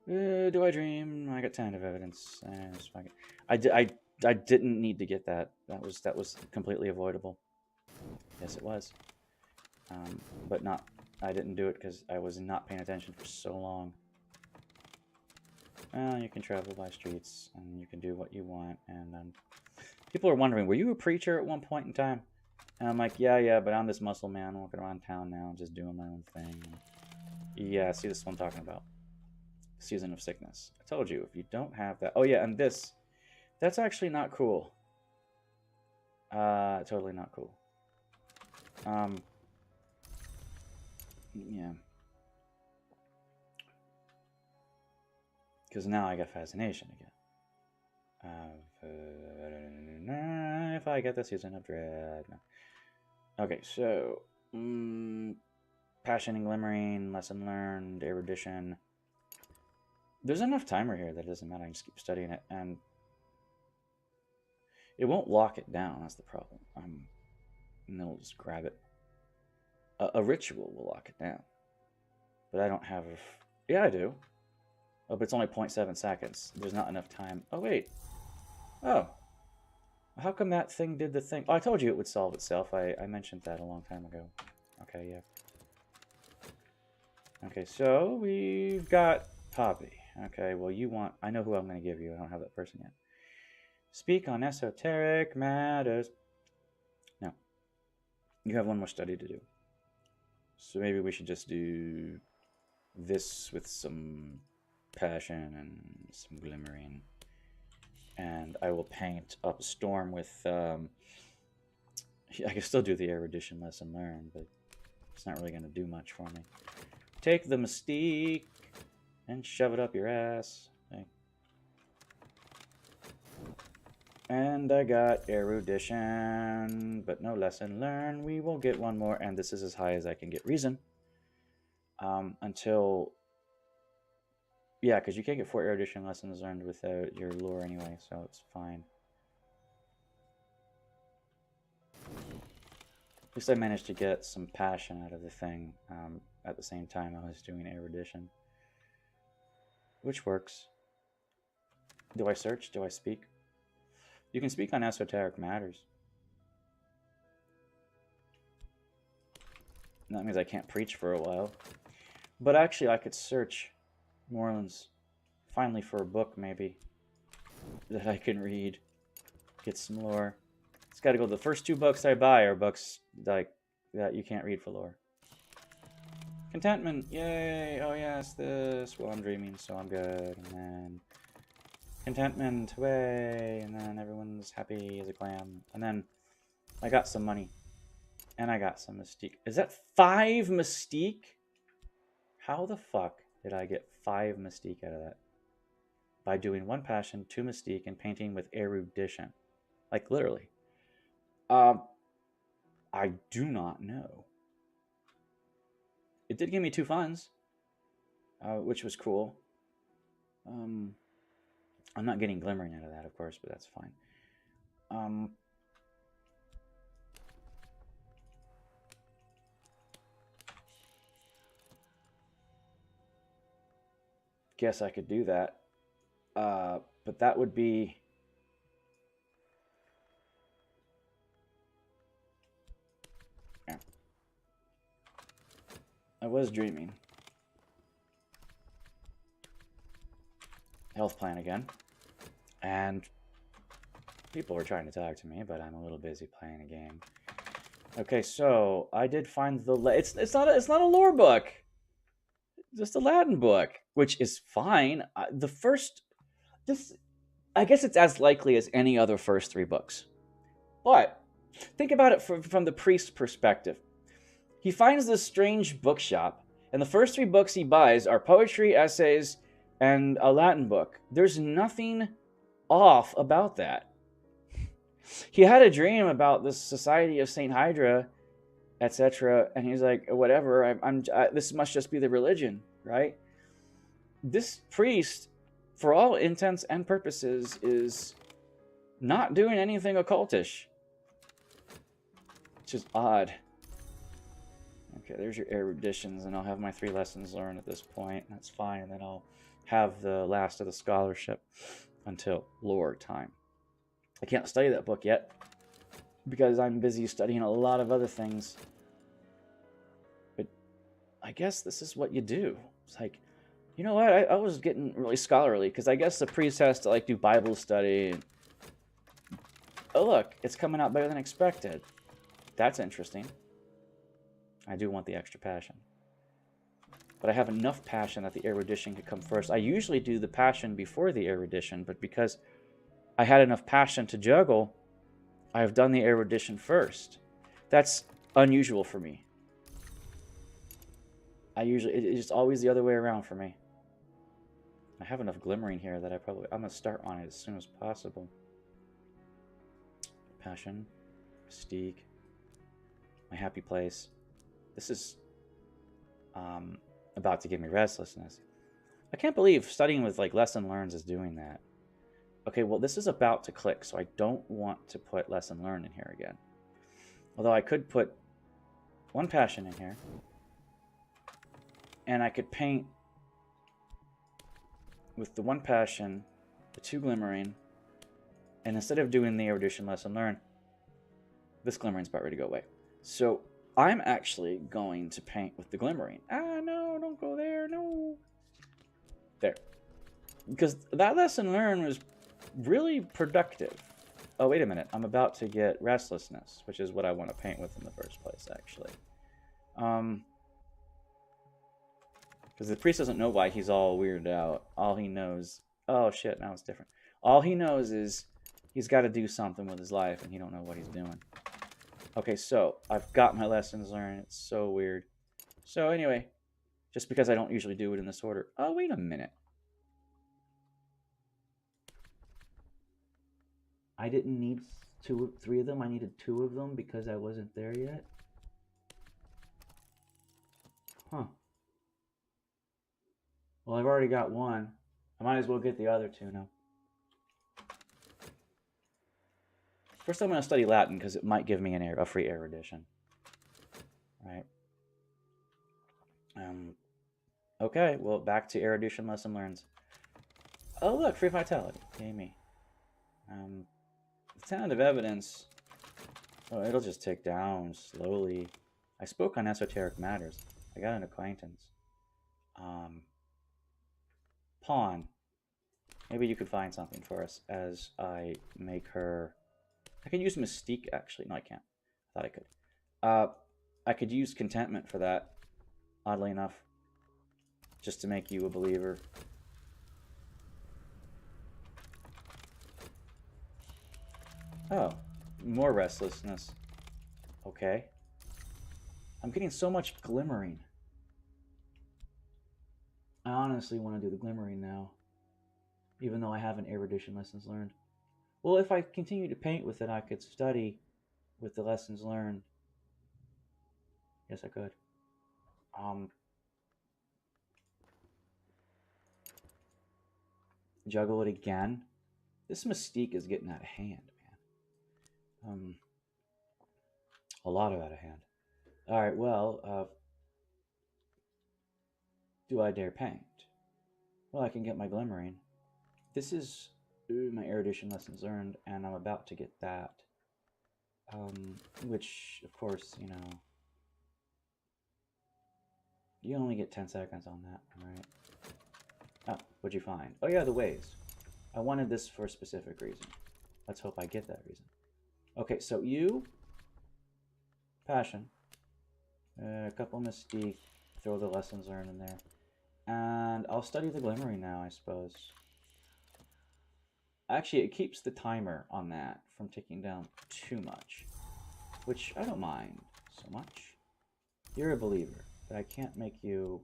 Do I dream? I got tentative evidence. I didn't need to get that. That was completely avoidable. Yes, it was. But not. I didn't do it because I was not paying attention for so long. Well, you can travel by streets and you can do what you want. And people are wondering, were you a preacher at one point in time? And I'm like, yeah, but I'm this muscle man walking around town now, just doing my own thing. Yeah, see, this is what I'm talking about. Season of sickness. I told you, if you don't have that... Oh, yeah, and this. That's actually not cool. Totally not cool. Yeah. Because now I got fascination again. If I get the Season of Dread... No. Okay, so... passion and glimmering, lesson learned, erudition... There's enough timer here that it doesn't matter. I can just keep studying it, and it won't lock it down. That's the problem. And then we'll just grab it. A ritual will lock it down, but I don't have. Yeah, I do. Oh, but it's only 0.7 seconds. There's not enough time. Oh wait. Oh, how come that thing did the thing? Oh, I told you it would solve itself. I mentioned that a long time ago. Okay, yeah. Okay, so we've got Poppy. Okay, well, you want... I know who I'm going to give you. I don't have that person yet. Speak on esoteric matters. No. You have one more study to do. So maybe we should just do this with some passion and some glimmering. And I will paint up a storm with... I can still do the erudition lesson learned, but it's not really going to do much for me. Take the mystique and shove it up your ass. Okay. And I got erudition, but no lesson learned. We will get one more, and this is as high as I can get reason. Until... Yeah, because you can't get 4 erudition lessons learned without your lore anyway, so it's fine. At least I managed to get some passion out of the thing at the same time I was doing erudition. Which works. Do I search? Do I speak? You can speak on esoteric matters. That means I can't preach for a while. But actually, I could search Morelands finally for a book, maybe, that I can read. Get some lore. It's got to go. The first 2 books I buy are books like that you can't read for lore. Contentment, yay! Oh yes, this. Well, I'm dreaming, so I'm good. And then contentment, way. And then everyone's happy as a clam. And then I got some money, and I got some mystique. Is that 5 mystique? How the fuck did I get 5 mystique out of that? By doing 1 passion, 2 mystique, and painting with erudition. Like literally. I do not know. It did give me 2 funds, which was cool. I'm not getting glimmering out of that, of course, but that's fine. Guess I could do that. But that would be... Yeah. I was dreaming. Health plan again. And people were trying to talk to me, but I'm a little busy playing a game. Okay, so I did find the... It's not a lore book. Just a Latin book, which is fine. The first... This... I guess it's as likely as any other first 3 books. But think about it from the priest's perspective. He finds this strange bookshop, and the first 3 books he buys are poetry, essays, and a Latin book. There's nothing off about that. He had a dream about the Society of Saint Hydra, etc., and he's like, whatever, this must just be the religion, right? This priest, for all intents and purposes, is not doing anything occultish, which is odd. Okay, there's your eruditions, and I'll have my 3 lessons learned at this point. That's fine, and then I'll have the last of the scholarship until lore time. I can't study that book yet because I'm busy studying a lot of other things. But I guess this is what you do. It's like, you know what? I was getting really scholarly because I guess the priest has to like do Bible study. And... Oh, look, it's coming out better than expected. That's interesting. I do want the extra passion. But I have enough passion that the erudition could come first. I usually do the passion before the erudition, but because I had enough passion to juggle, I've done the erudition first. That's unusual for me. It's just always the other way around for me. I have enough glimmering here that I'm going to start on it as soon as possible. Passion, mystique, my happy place. This is about to give me restlessness. I can't believe studying with like lesson learns is doing that. Okay, well this is about to click, so I don't want to put lesson learn in here again. Although I could put 1 passion in here. And I could paint with the 1 passion, the 2 glimmering, and instead of doing the erudition lesson learn, this glimmering's about ready to go away. So I'm actually going to paint with the glimmering. Ah, no, don't go there, no. There. Because that lesson learned was really productive. Oh, wait a minute. I'm about to get restlessness, which is what I want to paint with in the first place, actually. Because the priest doesn't know why he's all weirded out. All he knows... Oh, shit, now it's different. All he knows is he's got to do something with his life, and he don't know what he's doing. Okay, so I've got my lessons learned. It's so weird. So anyway, just because I don't usually do it in this order. Oh, wait a minute. I didn't need 3 of them. I needed 2 of them because I wasn't there yet. Huh. Well, I've already got 1. I might as well get the other 2 now. First, I'm going to study Latin because it might give me a free erudition. Right. Okay, well, back to erudition lesson learns. Oh, look, free vitality. Yay me. Tentative evidence. Oh, it'll just tick down slowly. I spoke on esoteric matters. I got an acquaintance. Pawn. Maybe you could find something for us as I make her... I could use mystique, actually. No, I can't. I thought I could. I could use contentment for that, oddly enough. Just to make you a believer. Oh, more restlessness. Okay. I'm getting so much glimmering. I honestly want to do the glimmering now. Even though I haven't erudition lessons learned. Well, if I continue to paint with it, I could study with the lessons learned. Yes, I could. Juggle it again. This mystique is getting out of hand, man. A lot out of hand. All right, well, do I dare paint? Well, I can get my glimmering. this is my erudition lessons learned, and I'm about to get that. Which, of course, you know, you only get 10 seconds on that, right? Oh, what'd you find? Oh yeah, the ways. I wanted this for a specific reason. Let's hope I get that reason. Okay, so you, passion, a couple mystique, throw the lessons learned in there, and I'll study the glimmering now, I suppose. Actually, it keeps the timer on that from ticking down too much, which I don't mind so much. You're a believer, but I can't make you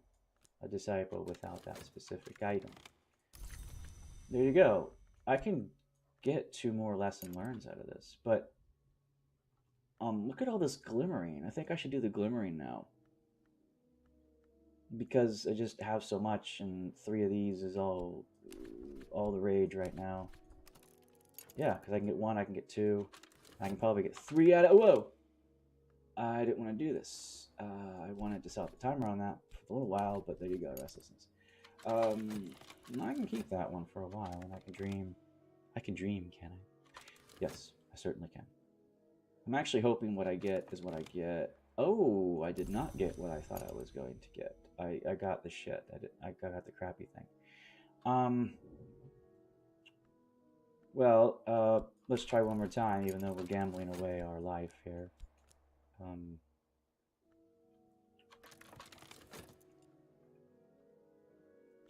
a disciple without that specific item. There you go. I can get 2 more lesson learns out of this, but look at all this glimmering. I think I should do the glimmering now, because I just have so much, and 3 of these is all the rage right now. Yeah, because I can get 1, I can get 2, I can probably get 3 out of. Whoa! I didn't want to do this. I wanted to set the timer on that for a little while, but there you go, restlessness. I can keep that one for a while, and I can dream. I can dream, can I? Yes, I certainly can. I'm actually hoping what I get is what I get. Oh, I did not get what I thought I was going to get. I got the shit. I got the crappy thing. Well, let's try one more time, even though we're gambling away our life here.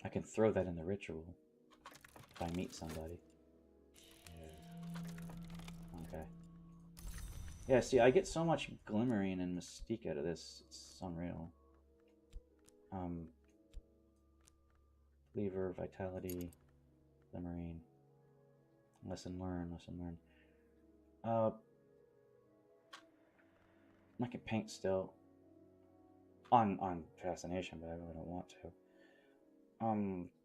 I can throw that in the ritual if I meet somebody. Okay. Yeah, see, I get so much glimmering and mystique out of this. It's unreal. Lever, vitality, glimmering, lesson learned. I can paint still on fascination, but I really don't want to.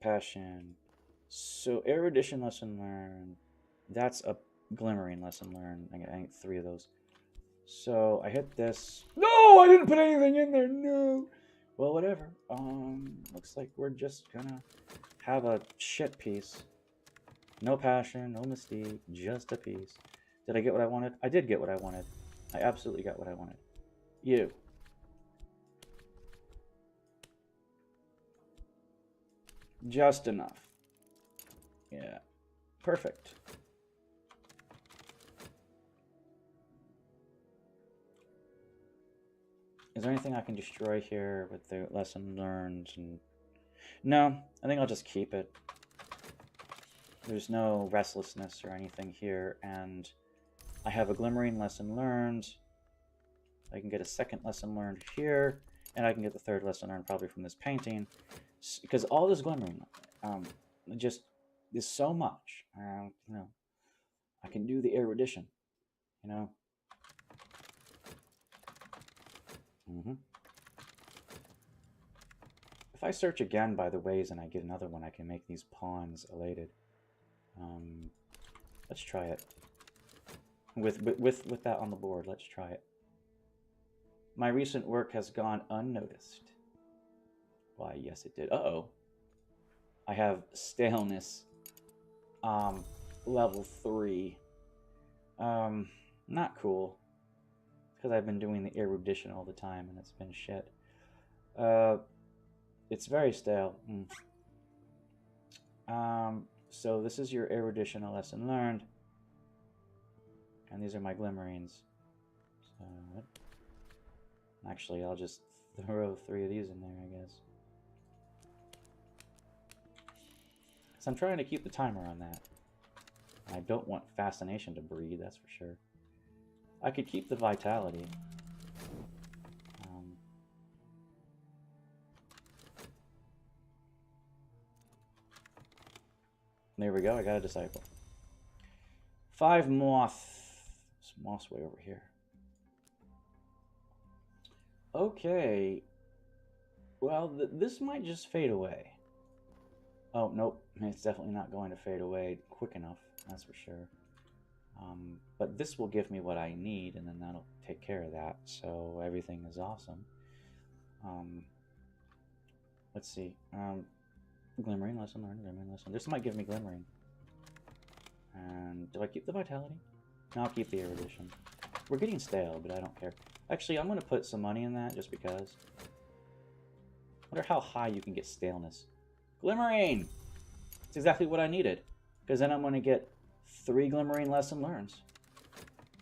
Passion. So erudition lesson learned. That's a glimmering lesson learned. I get 3 of those. So I hit this. No, I didn't put anything in there. No. Well, whatever. Looks like we're just gonna have a shit piece. No passion, no mystique, just a piece. Did I get what I wanted? I did get what I wanted. I absolutely got what I wanted. You. Just enough. Yeah. Perfect. Is there anything I can destroy here with the lesson learned? And no, I think I'll just keep it. There's no restlessness or anything here, and I have a glimmering lesson learned. I can get a second lesson learned here, and I can get the 3rd lesson learned probably from this painting, because all this glimmering, just is so much. You know, I can do the erudition. You know. If I search again by the ways and I get another one, I can make these pawns elated. Let's try it. With that on the board, let's try it. My recent work has gone unnoticed. Why, yes it did. Uh-oh. I have staleness. Level 3. Not cool. Because I've been doing the erudition all the time and it's been shit. It's very stale. So this is your erudition, a lesson learned. And these are my glimmerings. So, actually, I'll just throw 3 of these in there, I guess. So I'm trying to keep the timer on that. I don't want fascination to breed, that's for sure. I could keep the vitality. There we go, I got a disciple. 5 moth. This moth's way over here. Okay. Well, this might just fade away. Oh, nope. It's definitely not going to fade away quick enough, that's for sure. But this will give me what I need, and then that'll take care of that, so everything is awesome. Let's see. Glimmering, lesson learned, glimmering, lesson. This might give me glimmering. And do I keep the vitality? No, I'll keep the erudition. We're getting stale, but I don't care. Actually, I'm going to put some money in that just because. Wonder how high you can get staleness. Glimmering! It's exactly what I needed. Because then I'm going to get 3 glimmering lesson learns.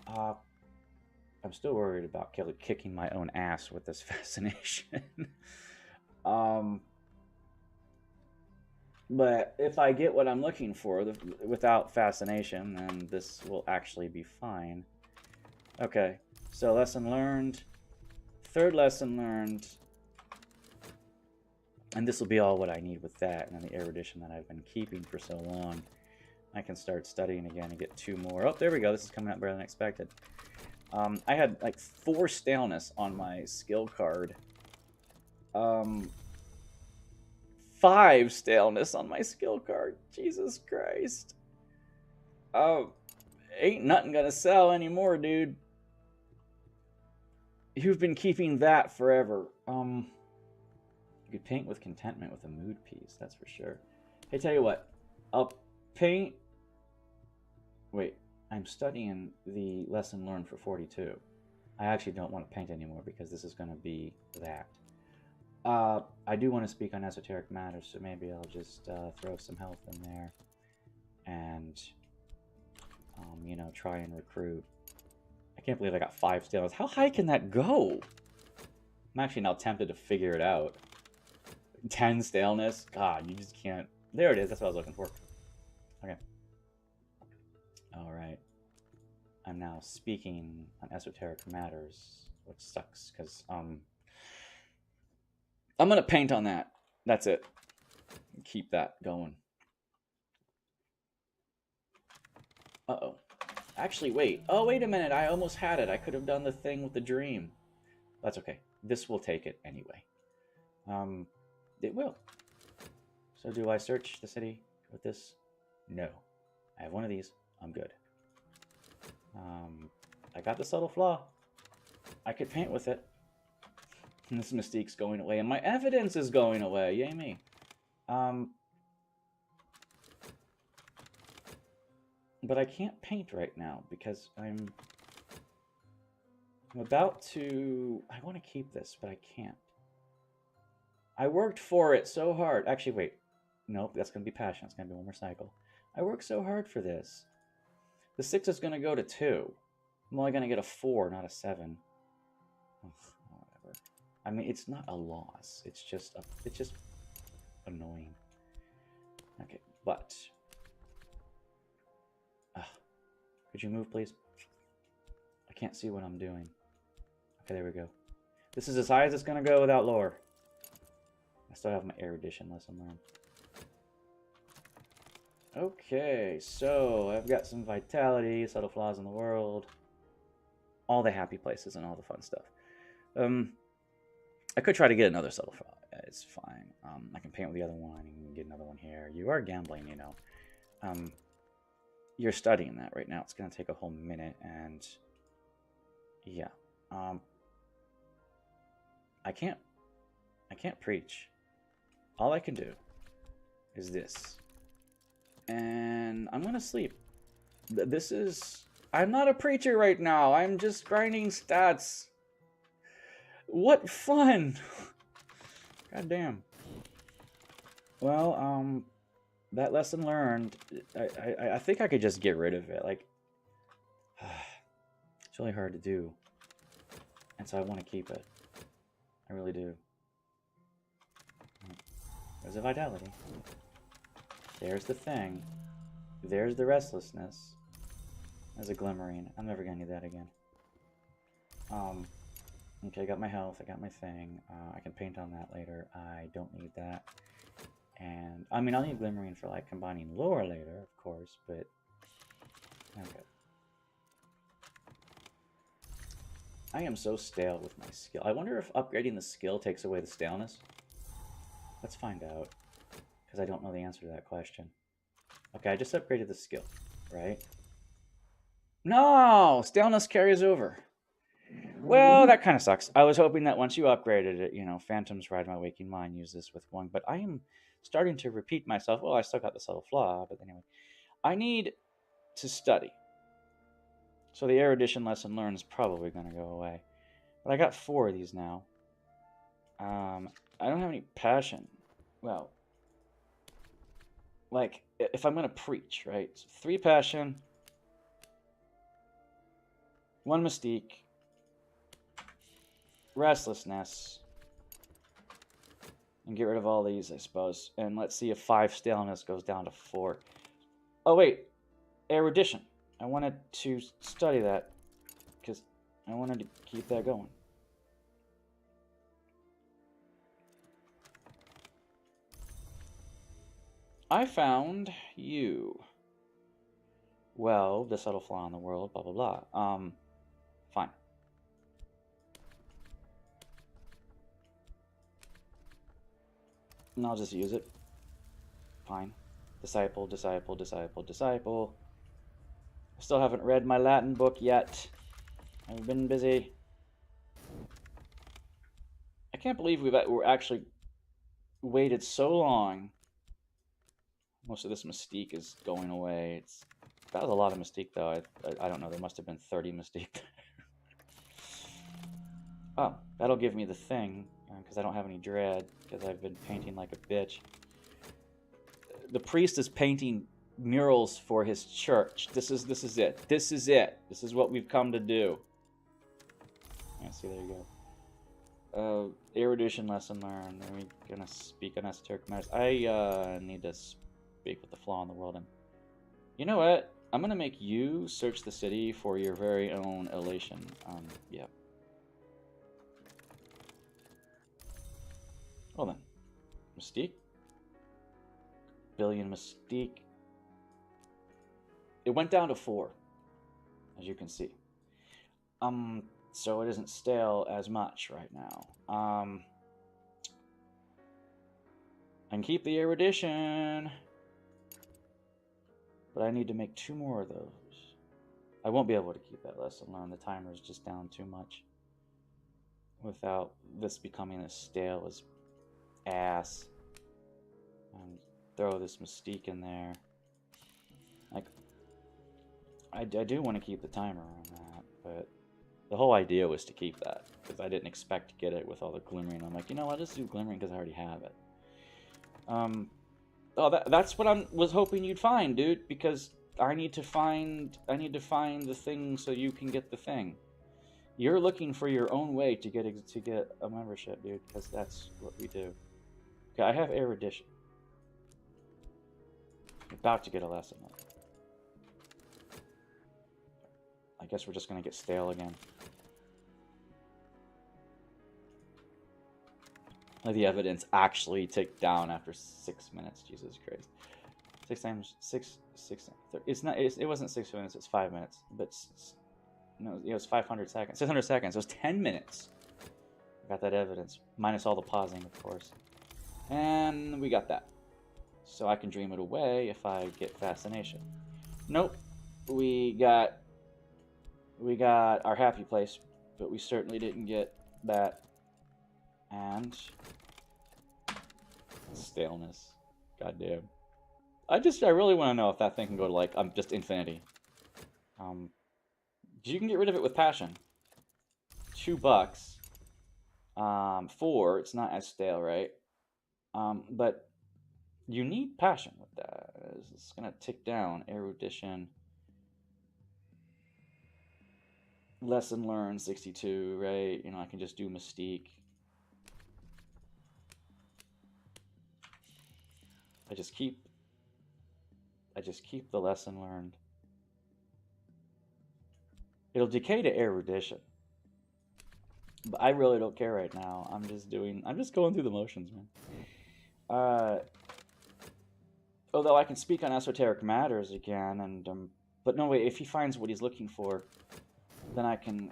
I'm still worried about kicking my own ass with this fascination. But if I get what I'm looking for without fascination, then this will actually be fine. Okay, so lesson learned. 3rd lesson learned. And this will be all what I need with that. And then the erudition that I've been keeping for so long. I can start studying again and get 2 more. Oh, there we go. This is coming out better than expected. I had like 4 staleness on my skill card. 5 staleness on my skill card. Jesus Christ. Ain't nothing gonna sell anymore, dude. You've been keeping that forever. You could paint with contentment with a mood piece, that's for sure. Hey, tell you what. I'll paint... Wait, I'm studying the lesson learned for 42. I actually don't want to paint anymore because this is going to be that. I do want to speak on esoteric matters, so maybe I'll just throw some health in there and, you know, try and recruit. I can't believe I got 5 staleness. How high can that go? I'm actually now tempted to figure it out. 10 staleness? God, you just can't. There it is. That's what I was looking for. Okay. All right. I'm now speaking on esoteric matters, which sucks because I'm gonna paint on that. That's it. Keep that going. Uh-oh. Actually, wait. Oh, wait a minute. I almost had it. I could have done the thing with the dream. That's okay. This will take it anyway. It will. So do I search the city with this? No. I have one of these. I'm good. I got the subtle flaw. I could paint with it. And this mystique's going away, and my evidence is going away. Yay me. But I can't paint right now because I'm about to... I want to keep this, but I can't. I worked for it so hard. Actually, wait. Nope, that's going to be passion. It's going to be one more cycle. I worked so hard for this. The 6 is going to go to 2. I'm only going to get a 4, not a 7. Ugh, whatever. I mean, it's not a loss. It's just annoying. Okay, but... could you move, please? I can't see what I'm doing. Okay, there we go. This is as high as it's going to go without lore. I still have my erudition lesson learned. Okay, so I've got some vitality, subtle flaws in the world, all the happy places and all the fun stuff. I could try to get another subtle flaw. It's fine. I can paint with the other one and get another one here. You are gambling, you know. You're studying that right now. It's going to take a whole minute, and yeah. I can't preach. All I can do is this. And I'm going to sleep. This is... I'm not a preacher right now. I'm just grinding stats. What fun! God damn. Well, that lesson learned, I think I could just get rid of it. Like, it's really hard to do. And so I want to keep it. I really do. There's a vitality. There's the thing. There's the restlessness. There's a glimmering. I'm never going to need that again. Okay, I got my health. I got my thing. I can paint on that later. I don't need that. And, I mean, I'll need glimmering for, like, combining lore later, of course, but... Okay. I am so stale with my skill. I wonder if upgrading the skill takes away the staleness. Let's find out. Because I don't know the answer to that question. Okay, I just upgraded the skill, right? No! Staleness carries over. Well, that kind of sucks. I was hoping that once you upgraded it, you know, Phantoms Ride My Waking Mind, use this with one. But I am starting to repeat myself. Well, I still got the subtle flaw, but anyway. I need to study. So the erudition lesson learned is probably going to go away. But I got 4 of these now. I don't have any passion. Well, like, if I'm going to preach, right? So 3 passion, 1 mystique, restlessness, and get rid of all these, I suppose. And let's see if 5 staleness goes down to 4. Oh, wait. Erudition. I wanted to study that because I wanted to keep that going. I found you. Well, the subtle flaw in the world, blah, blah, blah. Fine. And I'll just use it. Fine. Disciple, disciple, disciple, disciple. I still haven't read my Latin book yet. I've been busy. I can't believe we're actually waited so long. Most of this mystique is going away. That was a lot of mystique, though. I don't know. There must have been 30 mystique. Oh, that'll give me the thing, because I don't have any dread, because I've been painting like a bitch. The priest is painting murals for his church. This is it. This is it. This is what we've come to do. Yeah, see, there you go. Erudition lesson learned. Are we gonna speak on esoteric matters? I need to speak with the flaw in the world. And you know what? I'm gonna make you search the city for your very own elation. Yeah. Well then, mystique. Billion mystique. It went down to 4, as you can see. So it isn't stale as much right now. I can keep the erudition, but I need to make 2 more of those. I won't be able to keep that lesson learned. The timer is just down too much without this becoming as stale as ass. And throw this mystique in there. Like, I do want to keep the timer on that, but the whole idea was to keep that, because I didn't expect to get it with all the glimmering. I'm like, you know what, just do glimmering because I already have it. Oh, that's what I was hoping you'd find, dude, because I need to find the thing so you can get the thing. You're looking for your own way to get a membership, dude, because that's what we do. Okay, I have erudition. About to get a lesson. I guess we're just gonna get stale again. Let the evidence actually tick down after 6 minutes. Jesus Christ. 6 times 6. It's not. It wasn't 6 minutes. It's 5 minutes. But no, it was 500 seconds. 600 seconds. It was 10 minutes. Got that evidence, minus all the pausing, of course. And we got that. So I can dream it away if I get fascination. Nope. We got our happy place, but we certainly didn't get that. And staleness. Goddamn. I really want to know if that thing can go to, like, just infinity. You can get rid of it with passion. $2. 4, it's not as stale, right? But you need passion with that. It's gonna tick down. Erudition. Lesson learned 62, right? You know, I can just do mystique. I just keep the lesson learned. It'll decay to erudition. But I really don't care right now. I'm just going through the motions, man. Although I can speak on esoteric matters again, and but no, wait, if he finds what he's looking for, then I can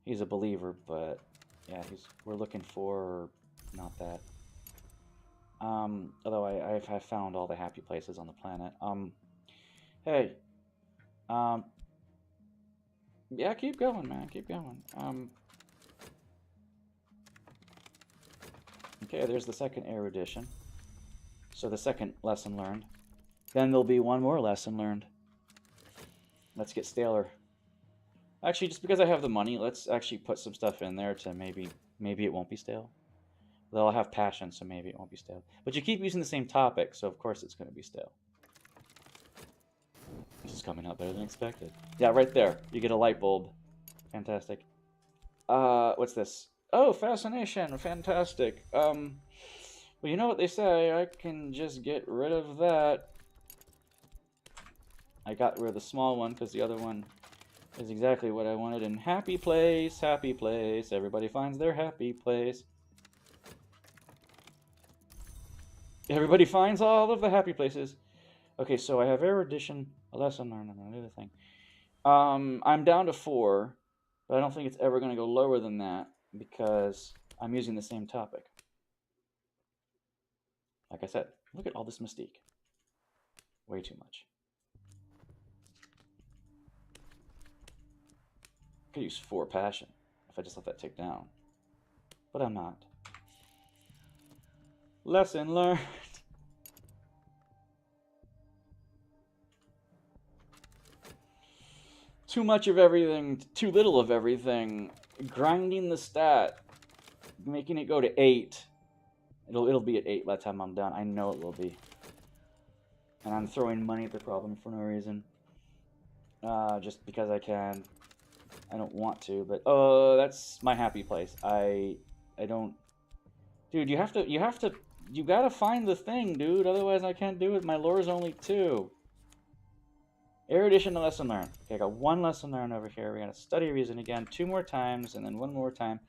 He's a believer, but yeah, we're looking for not that. Although I've found all the happy places on the planet. Hey. Yeah, keep going, man. Keep going. Okay, there's the second erudition. So the second lesson learned. Then there'll be one more lesson learned. Let's get staler. Actually, just because I have the money, let's actually put some stuff in there to maybe it won't be stale. Though I'll have passion, so maybe it won't be stale. But you keep using the same topic, so of course it's going to be stale. This is coming out better than expected. Yeah, right there. You get a light bulb. Fantastic. What's this? Oh, fascination. Fantastic. Well, you know what they say. I can just get rid of that. I got rid of the small one because the other one is exactly what I wanted. And happy place, happy place. Everybody finds their happy place. Everybody finds all of the happy places. Okay, so I have erudition, a lesson learned, and another thing. I'm down to 4, but I don't think it's ever going to go lower than that because I'm using the same topic. Like I said, look at all this mystique. Way too much. I could use 4 passion if I just let that tick down. But I'm not. Lesson learned. Too much of everything, too little of everything. Grinding the stat, making it go to 8. It'll be at 8 by the time I'm done. I know it will be. And I'm throwing money at the problem for no reason. Just because I can. I don't want to, but that's my happy place. I don't. Dude, you gotta find the thing, dude. Otherwise, I can't do it. My lore's only 2. Erudition and lesson learned. Okay, I got 1 lesson learned over here. We're gonna study reason again 2 more times, and then 1 more time.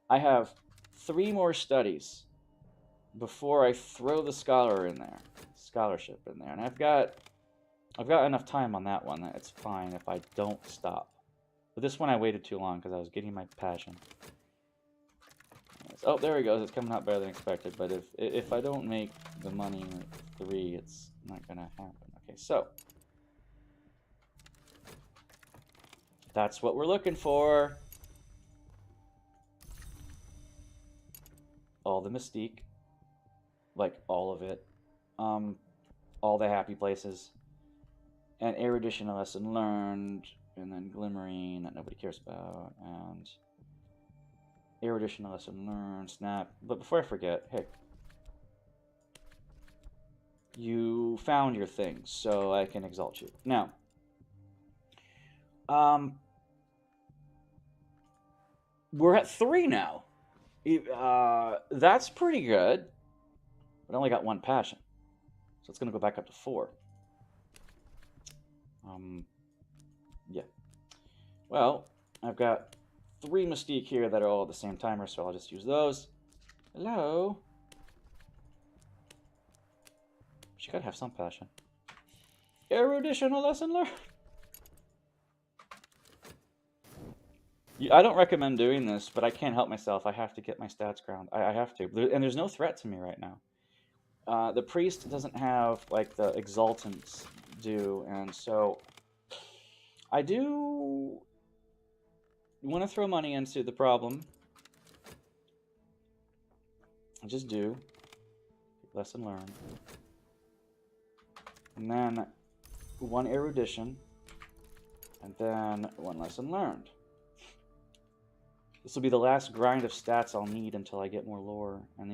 I have 3 more studies before I throw the scholarship in there, and I've got enough time on that one that it's fine if I don't stop. But this one I waited too long because I was getting my passion. Oh, there he goes. It's coming out better than expected. But if I don't make the money at 3, it's not gonna happen. Okay, so that's what we're looking for. All the mystique, like all of it, all the happy places, and erudition, a lesson learned, and then glimmering that nobody cares about, and erudition, a lesson learned, snap. But before I forget, hey, you found your thing, so I can exalt you. Now, we're at 3 now. That's pretty good. But I only got 1 passion. So it's going to go back up to 4. Yeah. Well, I've got 3 mystique here that are all at the same timer, so I'll just use those. Hello? She gotta have some passion. Erudition, a lesson learned. I don't recommend doing this, but I can't help myself. I have to get my stats ground. I have to. And there's no threat to me right now. The priest doesn't have, like, the exaltants do, and so I do want to throw money into the problem. I just do. Lesson learned. And then 1 erudition, and then 1 lesson learned. This will be the last grind of stats I'll need until I get more lore. And